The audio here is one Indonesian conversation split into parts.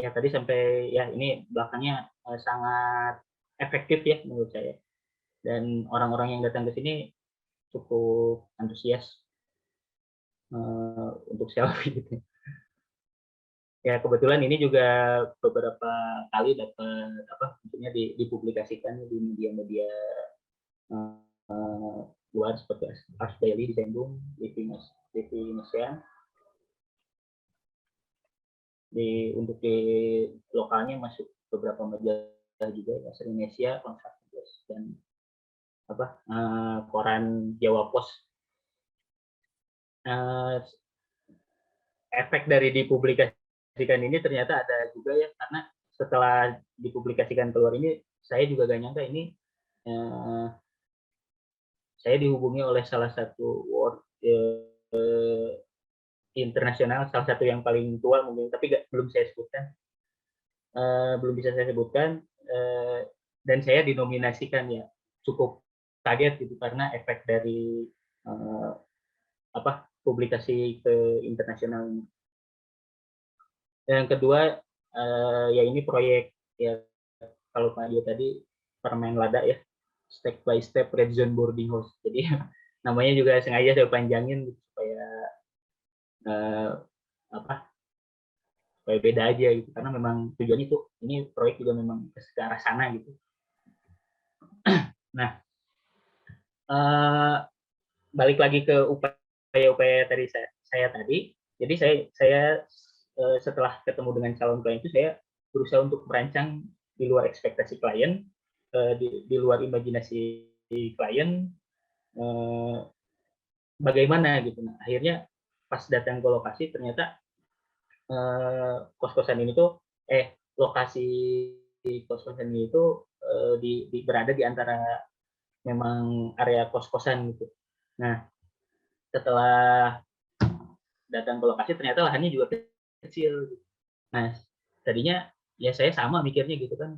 ya tadi sampai ya ini belakangnya, sangat efektif ya menurut saya, dan orang-orang yang datang ke sini cukup antusias, untuk selfie gitu. Ya kebetulan ini juga beberapa kali dapat apa, maksudnya dipublikasikan di media-media, eee, luar seperti Ars Daily di Bandung, TV Mesian, untuk di lokalnya masuk beberapa majalah juga ya, se-Indonesia, Konservatif, dan apa, koran Jawa Pos. Eee, Efek dari dipublikasikan ini ternyata ada juga ya, karena setelah dipublikasikan keluar ini, saya juga gak nyangka ini, eee, saya dihubungi oleh salah satu internasional, salah satu yang paling tua mungkin, tapi belum saya sebutkan, belum bisa saya sebutkan, dan saya dinominasikan ya, cukup kaget gitu karena efek dari, eee, apa, publikasi ke internasional ini. Yang kedua, ya ini proyek ya, kalau Pak Dio tadi permen lada ya, step by step red zone boarding house. Jadi namanya juga sengaja saya panjangin supaya, eee, apa, supaya beda aja gitu, karena memang tujuannya tuh ini proyek juga memang ke arah sana gitu. Nah, eee, balik lagi ke upaya-upaya tadi saya tadi, jadi saya, setelah ketemu dengan calon klien itu saya berusaha untuk merancang di luar ekspektasi klien, di luar imajinasi klien, eee, bagaimana gitu. Nah, akhirnya pas datang ke lokasi ternyata, kos-kosan ini tuh lokasi kos-kosan ini tuh, berada di antara memang area kos-kosan gitu. Nah, setelah datang ke lokasi ternyata lahannya juga kecil gitu. Nah, tadinya ya saya sama mikirnya gitu kan,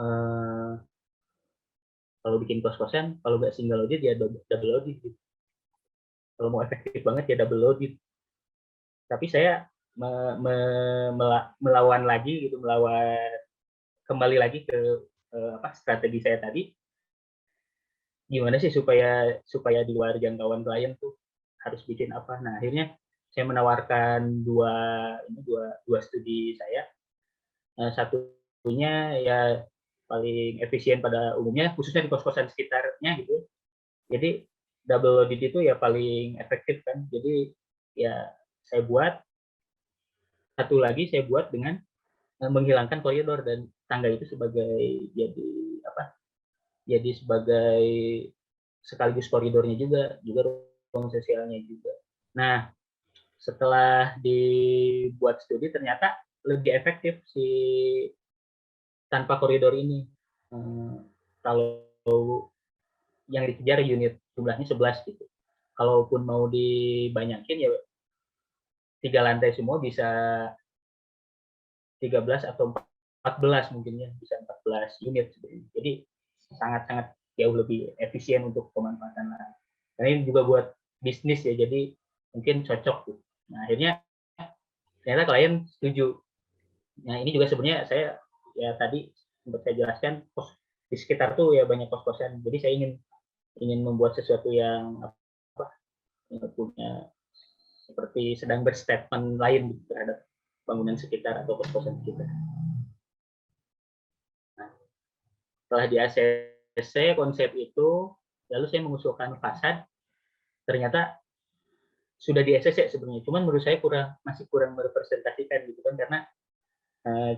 eee, kalau bikin kos-kosan, kalau nggak single audit ya double audit gitu. Kalau mau efektif banget ya double audit. Tapi saya me me mela melawan lagi gitu, kembali lagi ke, apa, strategi saya tadi, gimana sih supaya supaya di luar jangkauan klien tuh harus bikin apa. Nah, akhirnya saya menawarkan 2 ini, 2 studi saya, satunya ya paling efisien pada umumnya, khususnya di kos-kosan sekitarnya gitu. Jadi double audit itu ya paling efektif kan. Jadi ya saya buat, satu lagi saya buat dengan, menghilangkan koridor dan tangga itu sebagai jadi apa, jadi sebagai sekaligus koridornya juga ruang sosialnya juga. Nah, setelah dibuat studi ternyata lebih efektif si tanpa koridor ini. Eee, Kalau yang dikejar unit jumlahnya 11 gitu. Kalaupun mau dibanyakin ya 3 lantai semua bisa 13 atau 14 mungkin ya, bisa 14 unit sebenarnya. Jadi sangat-sangat jauh lebih efisien untuk pemanfaatan lahan. Karena ini juga buat bisnis ya, jadi mungkin cocok tuh. Nah, akhirnya ternyata klien setuju. Nah, ini juga sebenarnya saya ya tadi sempat saya jelaskan di sekitar tuh ya banyak kos-kosan. Jadi saya ingin ingin membuat sesuatu yang apa, yang punya seperti sedang berstatement lain gitu terhadap bangunan sekitar atau kos-kosan sekitar. Nah, setelah di ACC konsep itu, lalu saya mengusulkan fasad, ternyata sudah di ACC sebenarnya, cuman menurut saya masih kurang merepresentasikan gitu kan, karena uh,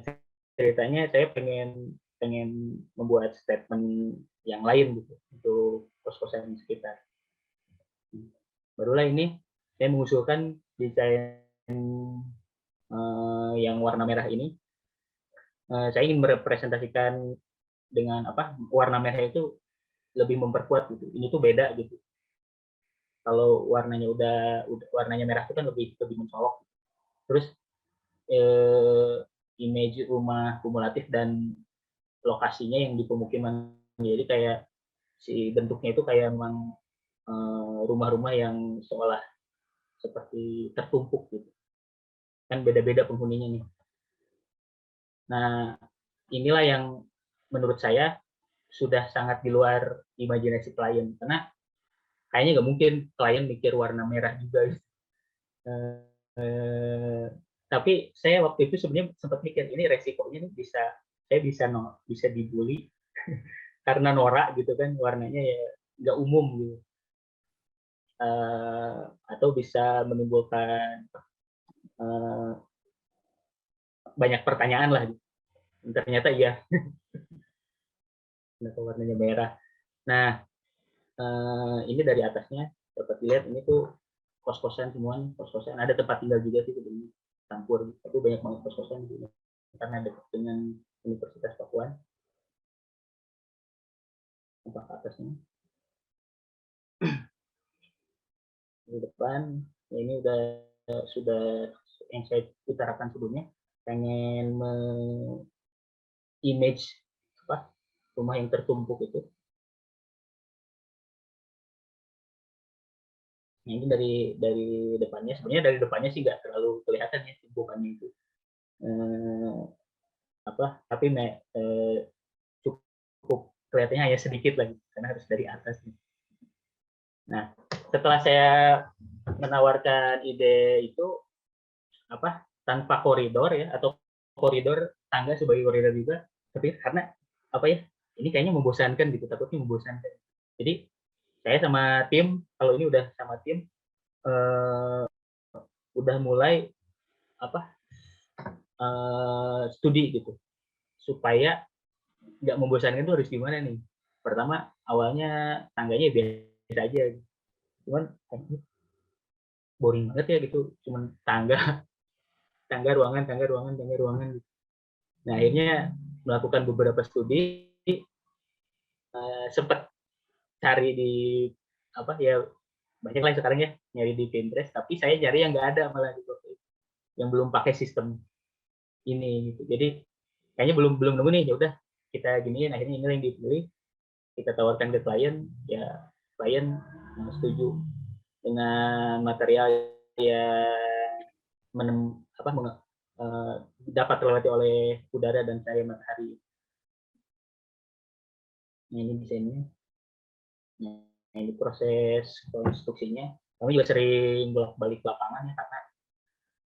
ceritanya saya pengen pengen membuat statement yang lain gitu untuk kos-kosan sekitar. Barulah ini saya mengusulkan desain, yang warna merah ini. Saya ingin merepresentasikan dengan apa, warna merah itu lebih memperkuat gitu. Ini tuh beda gitu. Kalau warnanya udah warnanya merah itu kan lebih lebih mencolok. Terus eh, image rumah kumulatif dan lokasinya yang di pemukiman, jadi kayak si bentuknya itu kayak memang rumah-rumah yang seolah seperti tertumpuk gitu, kan beda-beda penghuninya nih. Nah, inilah yang menurut saya sudah sangat di luar imajinasi klien, karena kayaknya nggak mungkin klien mikir warna merah juga. Eh, tapi saya waktu itu sebenarnya sempat mikir, ini resikonya nih saya bisa dibully karena norak gitu kan, warnanya ya nggak umum gitu. Atau bisa menimbulkan banyak pertanyaan lah. Ternyata iya, kenapa warnanya merah. Nah, ini dari atasnya dapat dilihat, ini tuh kos-kosan semua, kos-kosan. Ada tempat tinggal juga sih sebenarnya, campur. Tapi banyak banget kos-kosan di sini karena dekat dengan Universitas Pakuan. Tempat atasnya di depan, ya ini sudah yang saya utarakan sebelumnya, pengen image apa rumah yang tertumpuk itu. Nah, ini dari depannya, sebenarnya dari depannya sih nggak terlalu kelihatan ya tumpukannya itu. Eh, tapi cukup kelihatannya hanya sedikit lagi karena harus dari atas. Nah, setelah saya menawarkan ide itu tanpa koridor ya, atau koridor tangga sebagai koridor juga, tapi karena ini kayaknya membosankan gitu, takutnya membosankan. Jadi saya sama tim, kalau ini udah sama tim, udah mulai studi gitu, supaya nggak membosankan itu harus gimana nih. Pertama, awalnya tangganya biasa aja, cuman boring banget ya gitu, cuman tangga ruangan, tangga ruangan, tangga ruangan gitu. Nah, akhirnya melakukan beberapa studi, sempat cari di ya banyak lah sekarang ya, nyari di Pinterest, tapi saya cari yang nggak ada malah gitu, yang belum pakai sistem ini gitu. Jadi kayaknya belum belum nemu nih, ya udah kita giniin, akhirnya ini yang dipilih, kita tawarkan ke klien, ya klien setuju dengan material yang dapat terlewati oleh udara dan cahaya matahari. Nah, ini desainnya. Nah, ini proses konstruksinya. Kami juga sering bolak-balik lapangan ya, karena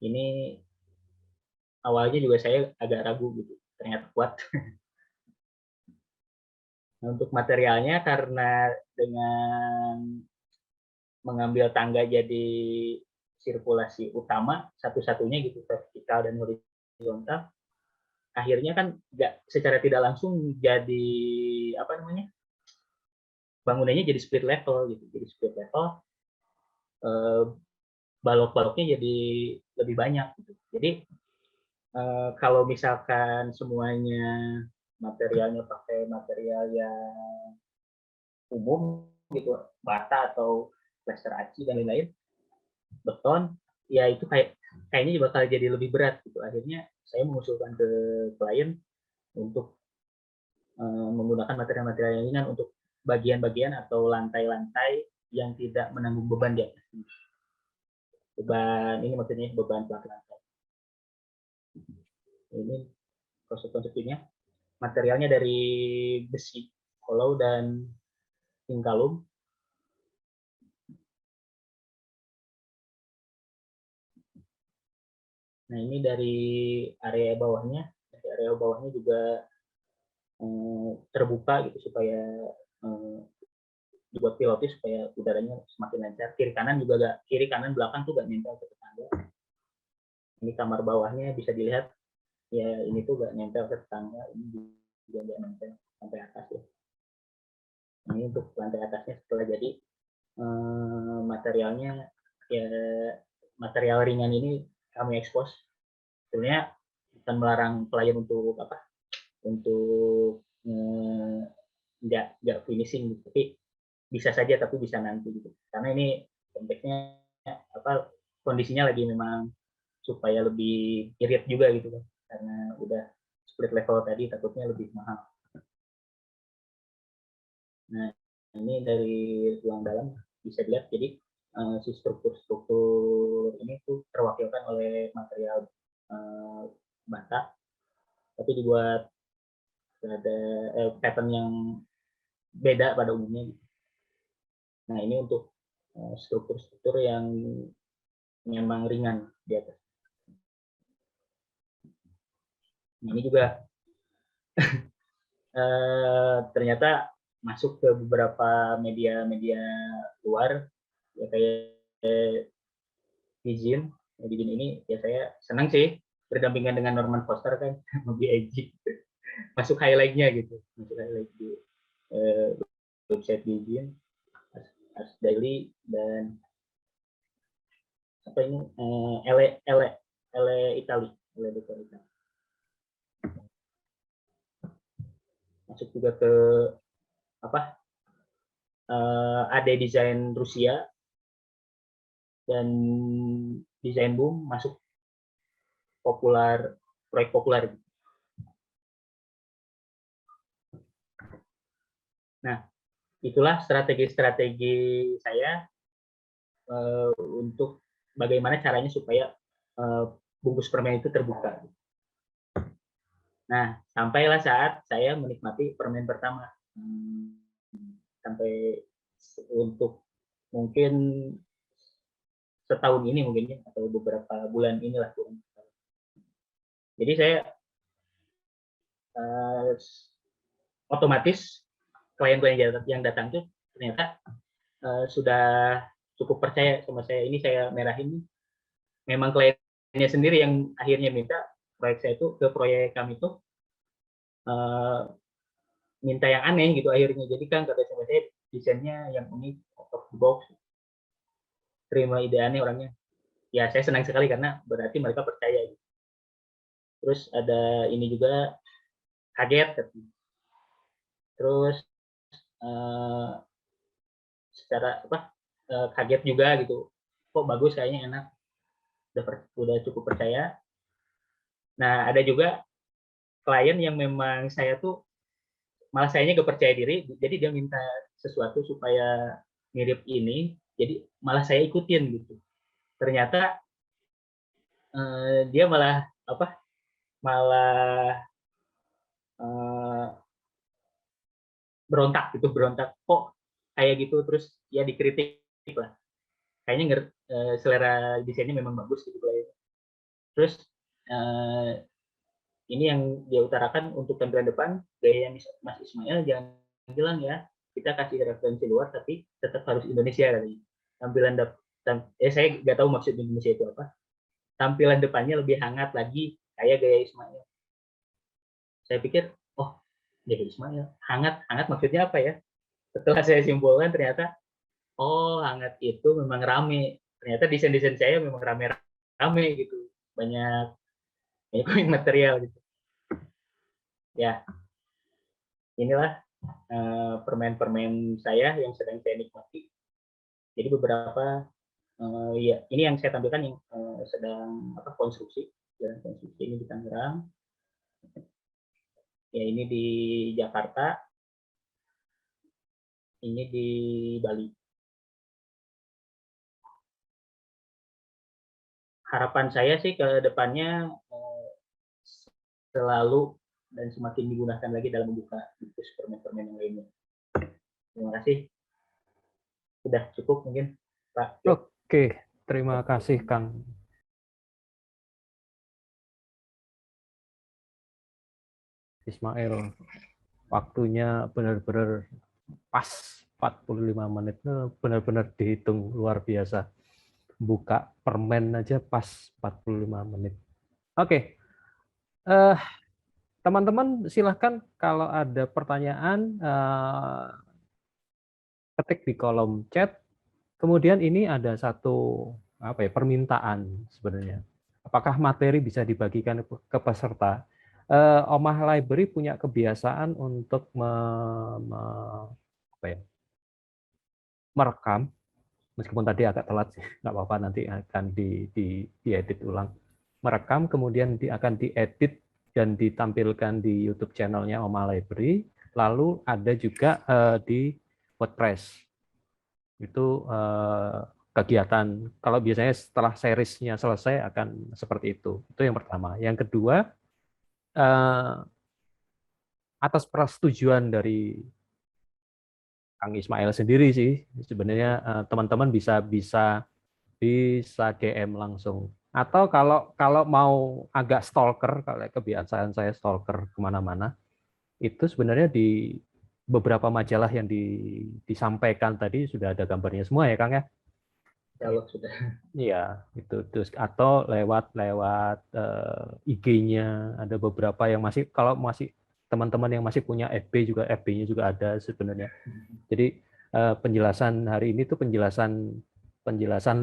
ini awalnya juga saya agak ragu gitu, ternyata kuat. Nah, untuk materialnya, karena dengan mengambil tangga jadi sirkulasi utama satu-satunya gitu, vertikal dan horizontal, akhirnya kan nggak secara tidak langsung jadi bangunannya jadi split level gitu, jadi split level, balok-baloknya jadi lebih banyak gitu. Jadi kalau misalkan semuanya materialnya pakai material yang umum gitu, bata atau plaster aci dan lain-lain, beton, ya itu kayaknya bakal jadi lebih berat gitu. Akhirnya saya mengusulkan ke klien untuk menggunakan material-material yang ringan untuk bagian-bagian atau lantai-lantai yang tidak menanggung beban di atas. Beban ini maksudnya beban plat lantai. Ini proses konstruksinya. Materialnya dari besi, hollow, dan tingkalum. Nah, ini dari area bawahnya. Dari area bawahnya juga terbuka gitu, supaya dibuat pilotis supaya udaranya semakin lancar. Kiri kanan juga gak, kiri kanan belakang tuh gak nempel ke tetangga. Ini kamar bawahnya bisa dilihat, ya ini tuh gak nempel ke tetangga, ini juga gak nempel sampai atas ya. Ini untuk lantai atasnya setelah jadi, materialnya ya material ringan ini kami ekspos. Sebenarnya bukan melarang klien untuk nggak finishing gitu, tapi bisa saja, tapi bisa nanti gitu, karena ini konteksnya kondisinya lagi memang supaya lebih irit juga gitu kan, karena udah split level tadi takutnya lebih mahal. Nah, ini dari ruang dalam bisa dilihat, jadi si struktur ini tuh terwakilkan oleh material bata. tapi dibuat ada pattern yang beda pada umumnya. Nah, ini untuk struktur-struktur yang memang ringan di atas. Ini juga ternyata masuk ke beberapa media-media luar, ya kayak Dijin. Dijin ini ya saya senang sih berdampingan dengan Norman Foster kan, BIG. Masuk highlight-nya gitu, masuk highlight di website Dijin, Ars Daily, dan apa ini Ele Itali, masuk juga ke apa AD Desain Rusia dan Desain Boom, masuk proyek populer. Nah, itulah strategi-strategi saya untuk bagaimana caranya supaya bungkus permen itu terbuka. Nah, sampailah saat saya menikmati permen pertama. Sampai untuk mungkin setahun ini mungkin ya, atau beberapa bulan inilah. Jadi saya otomatis klien-klien yang datang itu ternyata sudah cukup percaya sama saya. Ini saya merahin. Memang kliennya sendiri yang akhirnya minta proyek saya itu ke proyek kami itu minta yang aneh gitu akhirnya. Jadi kan kata sama saya desainnya yang unik, out of the box, terima ide aneh orangnya. Ya saya senang sekali karena berarti mereka percaya. Terus ada ini juga kaget. Terus secara kaget juga gitu. Kok bagus, kayaknya enak. Udah cukup percaya. Nah, ada juga klien yang memang saya tuh malah sayanya gak percaya diri, jadi dia minta sesuatu supaya mirip ini, jadi malah saya ikutin gitu. Ternyata dia malah berontak kok kayak gitu, terus ya dikritik lah. Kayaknya selera desainnya memang bagus gitu. Terus ini yang dia utarakan untuk tampilan depan, gaya Mas Ismail jangan bilang ya, kita kasih referensi luar tapi tetap harus Indonesia kali. Tampilan saya nggak tahu maksud Indonesia itu apa. Tampilan depannya lebih hangat lagi kayak gaya Ismail. Saya pikir, oh, gaya Ismail hangat maksudnya apa ya? Setelah saya simpulkan ternyata, oh, hangat itu memang rame. Ternyata desain saya memang rame gitu, banyak material gitu. Ya, inilah permen-permen saya yang sedang saya nikmati. Jadi beberapa ya ini yang saya tampilkan yang sedang konstruksi, jalan konstruksi ini di Tangerang. Ya ini di Jakarta, ini di Bali. Harapan saya sih ke depannya selalu dan semakin digunakan lagi dalam membuka bungkus permen-permen yang lainnya. Terima kasih. Sudah cukup mungkin, Pak. Oke, terima kasih Kang Ismail. Waktunya benar-benar pas, 45 menit, benar-benar dihitung luar biasa. Buka permen aja pas 45 menit. Oke, teman-teman silahkan kalau ada pertanyaan, ketik di kolom chat. Kemudian ini ada satu permintaan sebenarnya. Apakah materi bisa dibagikan ke peserta? Omah Library punya kebiasaan untuk merekam, meskipun tadi agak telat sih, nggak apa-apa, nanti akan diedit ulang. Merekam, kemudian akan diedit dan ditampilkan di YouTube channelnya Omah Library, lalu ada juga di WordPress. Itu kegiatan, kalau biasanya setelah seriesnya selesai akan seperti itu. Itu yang pertama. Yang kedua, atas persetujuan dari Kang Ismail sendiri sih, sebenarnya teman-teman bisa DM langsung. Atau kalau mau agak stalker, kalau kebiasaan saya stalker kemana-mana, itu sebenarnya di beberapa majalah yang disampaikan tadi sudah ada gambarnya semua ya Kang ya. Kalau sudah. Iya, itu terus atau lewat IG-nya ada beberapa yang masih, kalau masih teman-teman yang masih punya FB juga, FB-nya juga ada sebenarnya. Jadi penjelasan hari ini tuh penjelasan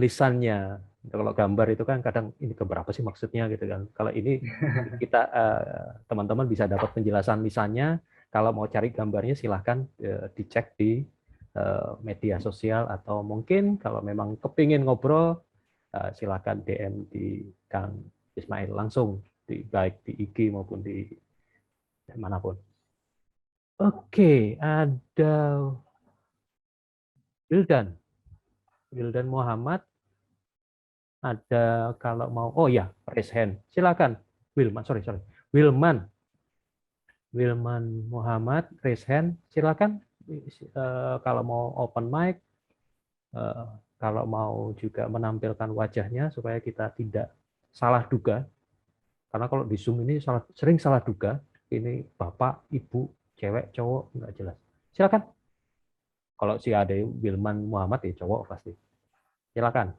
lisannya. Kalau gambar itu kan kadang ini keberapa sih maksudnya gitu kan. Kalau ini kita teman-teman bisa dapat penjelasan lisannya. Kalau mau cari gambarnya silahkan dicek di media sosial, atau mungkin kalau memang kepingin ngobrol silahkan DM di Kang Ismail langsung, baik di IG maupun di manapun. Oke, ada Wildan Muhammad, ada kalau mau, oh ya, raise hand. Silakan. Wilman Muhammad, raise hand. Silakan. Kalau mau open mic, kalau mau juga menampilkan wajahnya supaya kita tidak salah duga. Karena kalau di Zoom ini sering salah duga. Ini bapak, ibu, cewek, cowok, nggak jelas. Silakan. Kalau si Ade Wilman Muhammad ya cowok pasti. Silakan.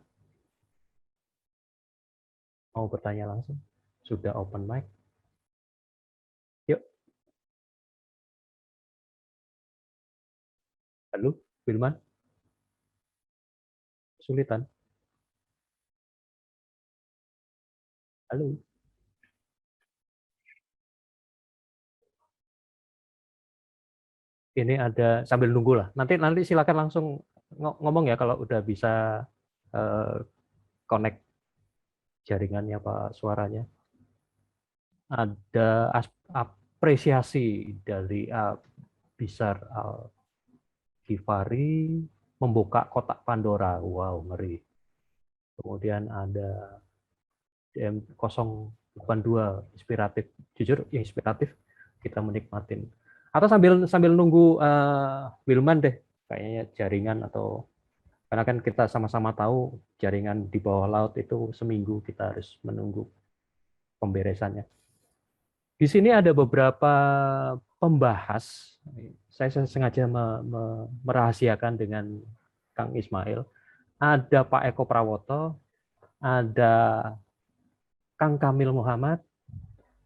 Mau bertanya langsung? Sudah open mic? Yuk. Halo, Wilman? Kesulitan? Halo? Ini ada sambil nunggu lah. Nanti silakan langsung ngomong ya kalau udah bisa connect jaringannya Pak, suaranya. Ada apresiasi dari Bisar Al-Ghifari membuka kotak Pandora. Wow, ngeri. Kemudian ada DM082 inspiratif. Jujur ya inspiratif, kita menikmatin. Atau sambil nunggu Wilman deh, kayaknya jaringan, atau karena kan kita sama-sama tahu jaringan di bawah laut itu seminggu kita harus menunggu pemberesannya. Di sini ada beberapa pembahas. Saya sengaja merahasiakan dengan Kang Ismail. Ada Pak Eko Prawoto, ada Kang Kamil Muhammad,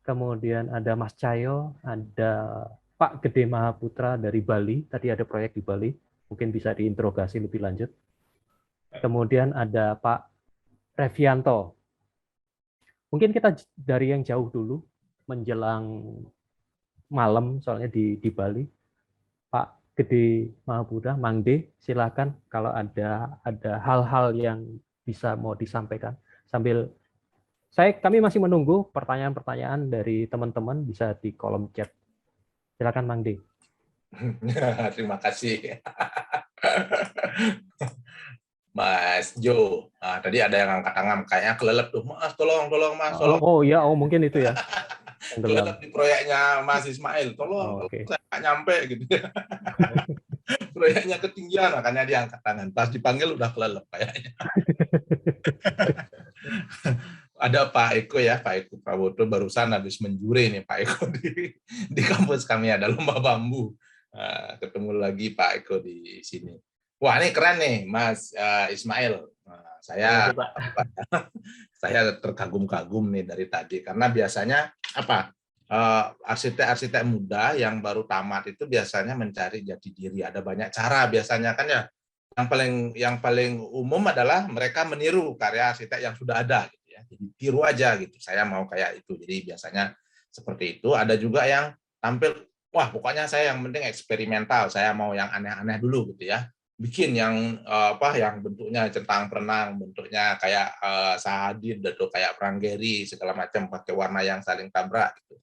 kemudian ada Mas Cahyo, ada Pak Gede Mahaputra dari Bali. Tadi ada proyek di Bali, mungkin bisa diinterogasi lebih lanjut. Kemudian ada Pak Revianto. Mungkin kita dari yang jauh dulu, menjelang malam soalnya di Bali. Pak Gede Mahaputra, Mang D, silakan kalau ada hal-hal yang bisa mau disampaikan. Sambil kami masih menunggu pertanyaan-pertanyaan dari teman-teman, bisa di kolom chat. Silakan Mang D. Terima kasih. Mas Jo. Nah, tadi ada yang angkat tangan, kayaknya kelelep tuh. Mas, tolong Mas, tolong. Oh iya, mungkin itu ya. Kelelep di proyeknya Mas Ismail, tolong. Okay. Saya nggak nyampe gitu. Proyeknya ketinggian, makanya dia angkat tangan. Pas dipanggil udah kelelep kayaknya. Ada Pak Eko ya, Pak Eko Prawoto barusan habis menjuri nih Pak Eko di kampus kami, ada lomba bambu. Ketemu lagi Pak Eko di sini. Wah, ini keren nih Mas Ismail. Saya terkagum-kagum nih dari tadi, karena biasanya apa, arsitek-arsitek muda yang baru tamat itu biasanya mencari jati diri. Ada banyak cara biasanya kan ya. Yang paling umum adalah mereka meniru karya arsitek yang sudah ada. Jadi tiru aja gitu, saya mau kayak itu. Jadi biasanya seperti itu. Ada juga yang tampil, wah pokoknya saya yang penting eksperimental, saya mau yang aneh-aneh dulu gitu ya. Bikin yang yang bentuknya centang perenang, bentuknya kayak Sahadid atau kayak Pranggeri segala macam, pakai warna yang saling tabrak gitu.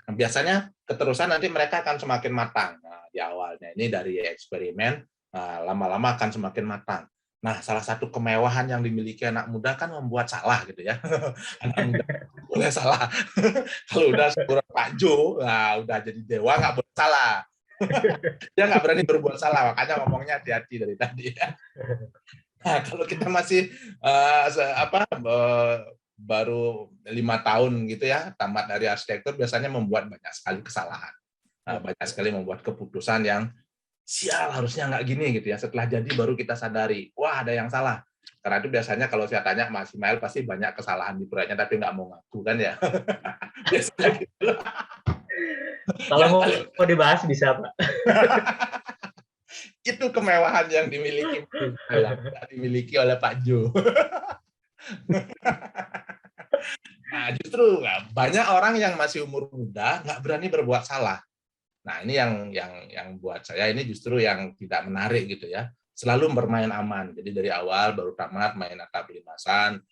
Nah, biasanya keterusan nanti mereka akan semakin matang. Nah, di awalnya ini dari eksperimen, lama-lama akan semakin matang. Nah, salah satu kemewahan yang dimiliki anak muda kan membuat salah gitu ya. Anak muda boleh salah. Kalau udah sekurang Pak Jo, nah udah jadi dewa nggak boleh salah. Dia nggak berani berbuat salah, makanya ngomongnya hati-hati dari tadi ya. Nah, kalau kita masih baru 5 tahun gitu ya, tamat dari arsitektur, biasanya membuat banyak sekali kesalahan. Banyak sekali membuat keputusan yang sial, harusnya nggak gini gitu ya. Setelah jadi baru kita sadari, wah ada yang salah. Karena itu biasanya kalau saya tanya Mas Ismail pasti banyak kesalahan di proyeknya tapi nggak mau ngaku kan ya. Biasanya gitu. Kalau mau dibahas bisa, Pak. Itu kemewahan yang dimiliki dimiliki oleh Pak Jo. Nah, justru banyak orang yang masih umur muda nggak berani berbuat salah. Nah, ini yang buat saya ini justru yang tidak menarik gitu ya. Selalu bermain aman. Jadi dari awal baru tamat main akad limasan,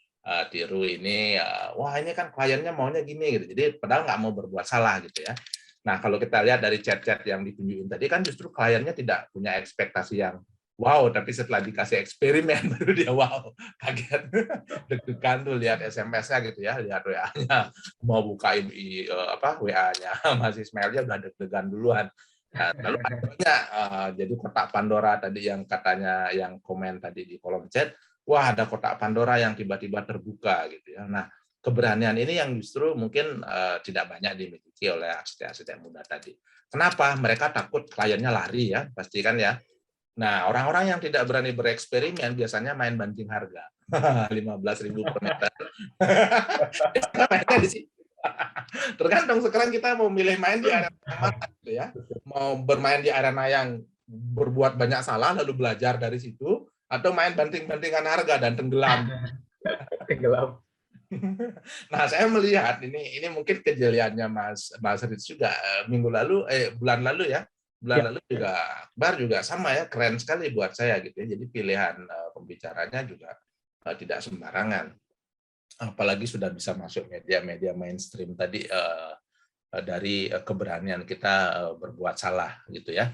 tiru ini, wah ini kan kliennya maunya gini gitu. Jadi padahal nggak mau berbuat salah gitu ya. Nah, kalau kita lihat dari chat-chat yang ditunjukin tadi kan justru kliennya tidak punya ekspektasi yang wow, tapi setelah dikasih eksperimen baru dia wow, kaget, deg-degan tuh lihat SMS-nya gitu ya, lihat WA-nya, mau buka WA-nya Mas Ismailnya udah deg-degan duluan. Nah, lalu akhirnya jadi kotak Pandora tadi yang katanya yang komen tadi di kolom chat, wah ada kotak Pandora yang tiba-tiba terbuka gitu ya. Nah, keberanian ini yang justru mungkin tidak banyak dimiliki oleh arsitek-arsitek muda tadi. Kenapa? Mereka takut kliennya lari ya, pasti kan ya. Nah, orang-orang yang tidak berani bereksperimen biasanya main banting harga. 15.000 per meter. Mainnya di situ. Tergantung sekarang kita mau milih main di arena yang mana gitu ya. Mau bermain di arena yang berbuat banyak salah lalu belajar dari situ atau main banting-bantingan harga dan tenggelam. Tenggelam. Nah, saya melihat ini mungkin kejeliannya Mas Ritz juga bulan lalu ya. Bulan lalu juga Akbar juga sama ya, keren sekali buat saya gitu ya. Jadi pilihan pembicaranya juga tidak sembarangan. Apalagi sudah bisa masuk media-media mainstream tadi dari keberanian kita berbuat salah gitu ya,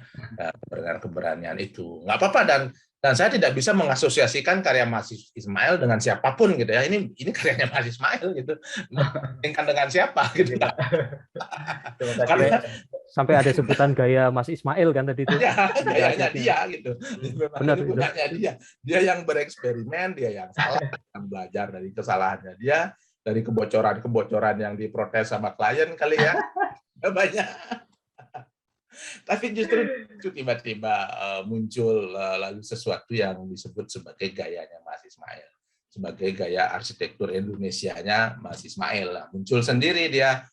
keberanian itu nggak apa-apa dan saya tidak bisa mengasosiasikan karya Mas Ismail dengan siapapun gitu ya, ini karyanya Mas Ismail gitu, membandingkan dengan siapa gitu. Karena sampai ada sebutan gaya Mas Ismail kan tadi itu. Gayanya dia gitu. Benar, gunanya dia yang bereksperimen, dia yang salah, yang belajar dari kesalahannya dia, dari kebocoran yang diprotes sama klien kali ya. Banyak. Tapi justru tiba-tiba muncul lalu sesuatu yang disebut sebagai gayanya Mas Ismail. Sebagai gaya arsitektur Indonesianya Mas Ismail. Muncul sendiri dia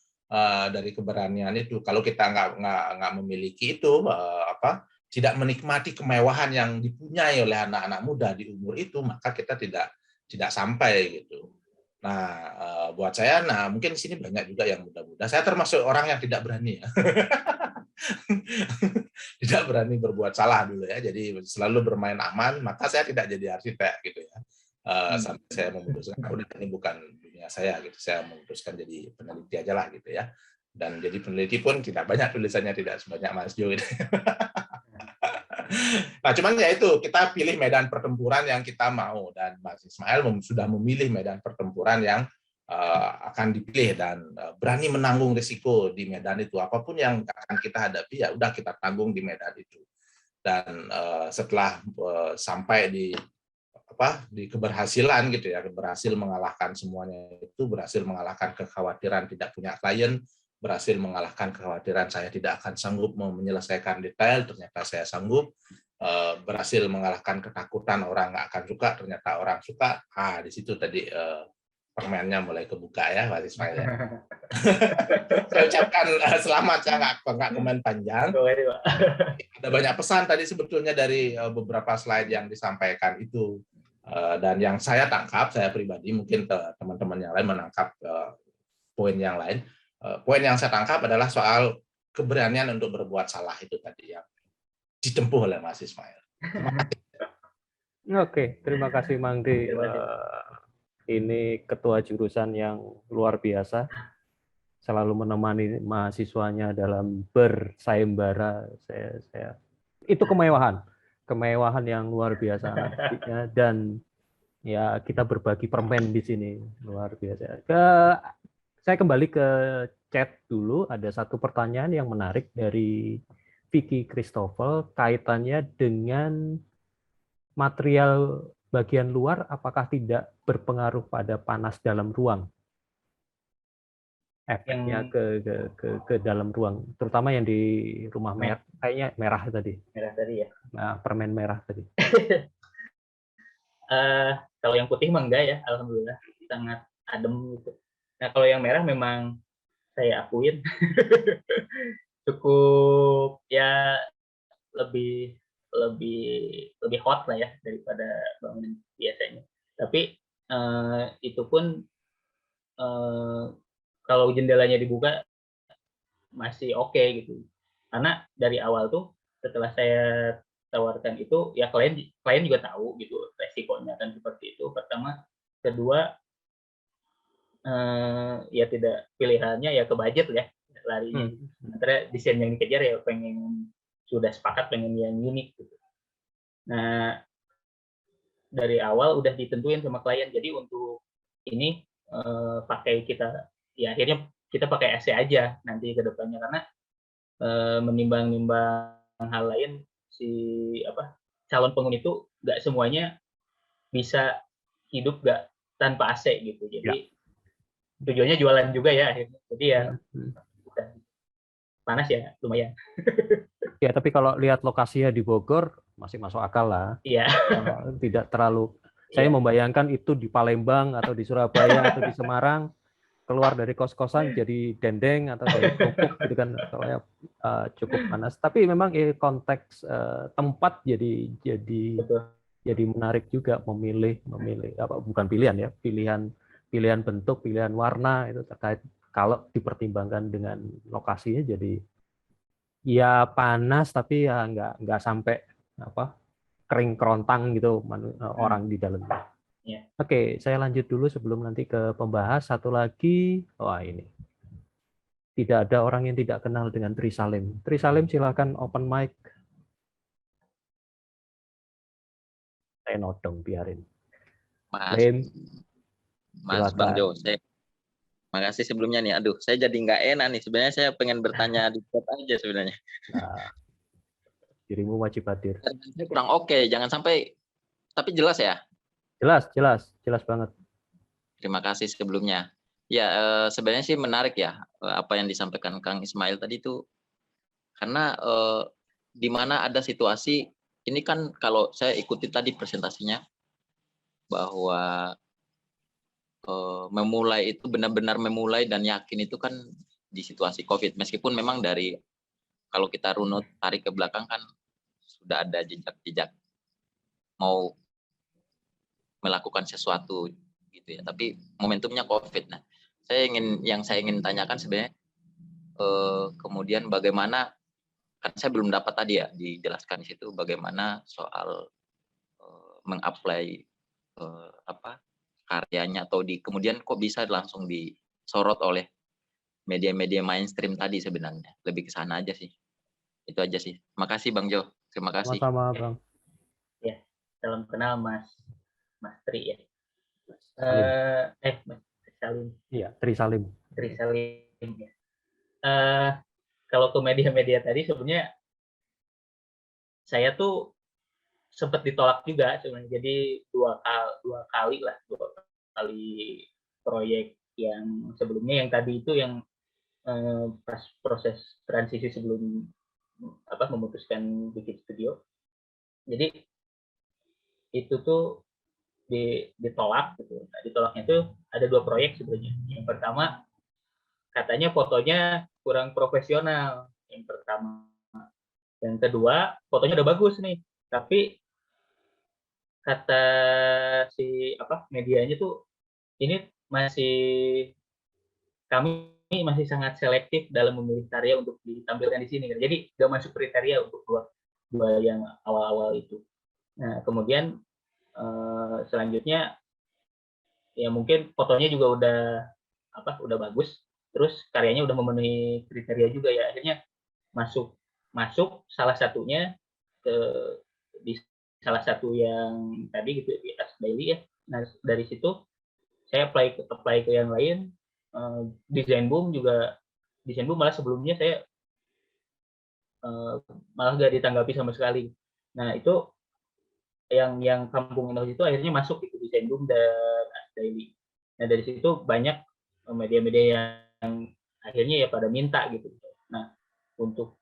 dari keberanian itu. Kalau kita nggak memiliki itu, tidak menikmati kemewahan yang dipunyai oleh anak-anak muda di umur itu, maka kita tidak sampai gitu. Nah, buat saya, mungkin di sini banyak juga yang muda-muda. Saya termasuk orang yang tidak berani ya. Tidak berani berbuat salah dulu ya. Jadi selalu bermain aman, maka saya tidak jadi arsitek gitu ya. Sampai saya memutuskan, ini bukan dunia saya gitu. Saya memutuskan jadi peneliti aja lah gitu ya. Dan jadi peneliti pun tidak banyak tulisannya, tidak sebanyak Mas Jo gitu. Nah, cuman ya itu, kita pilih medan pertempuran yang kita mau, dan Mas Ismail sudah memilih medan pertempuran yang akan dipilih dan berani menanggung risiko di medan itu. Apapun yang akan kita hadapi, ya udah kita tanggung di medan itu. Dan setelah sampai di keberhasilan gitu ya, berhasil mengalahkan semuanya itu, berhasil mengalahkan kekhawatiran tidak punya klien, berhasil mengalahkan kekhawatiran saya tidak akan sanggup menyelesaikan detail, ternyata saya sanggup, berhasil mengalahkan ketakutan orang nggak akan suka, ternyata orang suka. Di situ tadi permennya mulai kebuka ya, Mas Ismail ya. Saya ucapkan selamat, saya nggak komen panjang. Ada banyak pesan tadi sebetulnya dari beberapa slide yang disampaikan itu. Dan yang saya tangkap, saya pribadi, mungkin teman-teman yang lain menangkap poin yang lain. Poin yang saya tangkap adalah soal keberanian untuk berbuat salah itu tadi yang ditempuh oleh Mas Ismail. Oke, terima kasih Mang D. Ini ketua jurusan yang luar biasa, selalu menemani mahasiswanya dalam bersayembara. Itu kemewahan. kemewahan yang luar biasa ya, dan ya kita berbagi permen di sini luar biasa. Saya kembali ke chat dulu, ada satu pertanyaan yang menarik dari Vicky Christopher kaitannya dengan material bagian luar apakah tidak berpengaruh pada panas dalam ruang, efeknya ke dalam ruang, terutama yang di rumah merah, kayaknya merah tadi. Merah tadi ya. Nah, permen merah tadi. Kalau yang putih mah enggak ya, alhamdulillah sangat adem gitu. Nah kalau yang merah memang saya akuin cukup ya lebih lebih lebih hot lah ya daripada bangunan biasanya. Tapi itu pun kalau jendelanya dibuka masih oke gitu. Karena dari awal tuh setelah saya tawarkan itu ya klien juga tahu gitu resikonya kan seperti itu. Pertama, kedua ya tidak pilihannya ya ke budget ya larinya. Antara desain yang dikejar ya pengen sudah sepakat pengen yang unik gitu. Nah dari awal udah ditentuin sama klien. Jadi untuk ini pakai kita ya akhirnya kita pakai AC aja nanti ke depannya karena menimbang-nimbang hal lain si calon penghuni itu nggak semuanya bisa hidup nggak tanpa AC gitu. Jadi tujuannya jualan juga ya akhirnya. Jadi ya panas ya lumayan. Ya, tapi kalau lihat lokasinya di Bogor masih masuk akal lah. Iya. Tidak terlalu. Saya membayangkan itu di Palembang atau di Surabaya atau di Semarang keluar dari kos-kosan jadi dendeng atau jadi kerupuk gitu kan, soalnya cukup panas. Tapi memang konteks tempat jadi menarik juga memilih apa bukan pilihan ya, pilihan bentuk, pilihan warna itu terkait kalau dipertimbangkan dengan lokasinya jadi ya panas tapi ya nggak sampai apa kering kerontang gitu orang di dalamnya. Oke, saya lanjut dulu sebelum nanti ke pembahas. Satu lagi, wah ini. Tidak ada orang yang tidak kenal dengan Tri Salim. Tri Salim silakan open mic. Saya nodong, biarin. Mas Bang Jo, makasih sebelumnya nih. Aduh, saya jadi nggak enak nih. Sebenarnya saya pengen bertanya di chat aja sebenarnya. Nah, dirimu wajib hadir. Saya kurang oke, jangan sampai. Tapi jelas ya? Jelas banget. Terima kasih sebelumnya. Ya, sebenarnya sih menarik ya apa yang disampaikan Kang Ismail tadi itu. Karena di mana ada situasi, ini kan kalau saya ikuti tadi presentasinya, bahwa memulai itu benar-benar memulai dan yakin itu kan di situasi COVID. Meskipun memang dari kalau kita runut tarik ke belakang kan sudah ada jejak-jejak mau melakukan sesuatu gitu ya. Tapi momentumnya COVID. Nah, yang saya ingin tanyakan sebenarnya kemudian bagaimana, kan saya belum dapat tadi ya dijelaskan di situ bagaimana soal mengapply karyanya atau kemudian kok bisa langsung disorot oleh media-media mainstream tadi sebenarnya. Lebih ke sana aja sih. Itu aja sih. Makasih Bang Jo. Terima kasih. Sama-sama Bang. Ya, salam kenal Mas Tri ya. Mas Salim. Iya, Tri Salim. Tri Salim ya. Kalau ke media-media tadi sebenarnya saya tuh sempat ditolak juga sebenarnya. Jadi dua kali proyek yang sebelumnya, yang tadi itu yang pas proses transisi sebelum memutuskan bikin studio. Jadi itu tuh ditolak gitu. Nah, ditolaknya tuh ada dua proyek sebenarnya. Yang pertama katanya fotonya kurang profesional. Yang pertama. Yang kedua fotonya udah bagus nih, tapi kata si medianya tuh ini kami masih sangat selektif dalam memilih karya untuk ditampilkan di sini. Jadi nggak masuk kriteria untuk dua yang awal-awal itu. Nah kemudian selanjutnya ya mungkin fotonya juga udah bagus, terus karyanya udah memenuhi kriteria juga ya, akhirnya masuk salah satunya ke di salah satu yang tadi gitu di Ask Daily ya. Nah dari situ saya apply ke yang lain. Design Boom malah sebelumnya saya malah nggak ditanggapi sama sekali. Nah itu yang Kampung Inovasi itu akhirnya masuk itu Design Boom dan Ask Daily. Nah dari situ banyak media-media yang akhirnya ya pada minta gitu. Nah untuk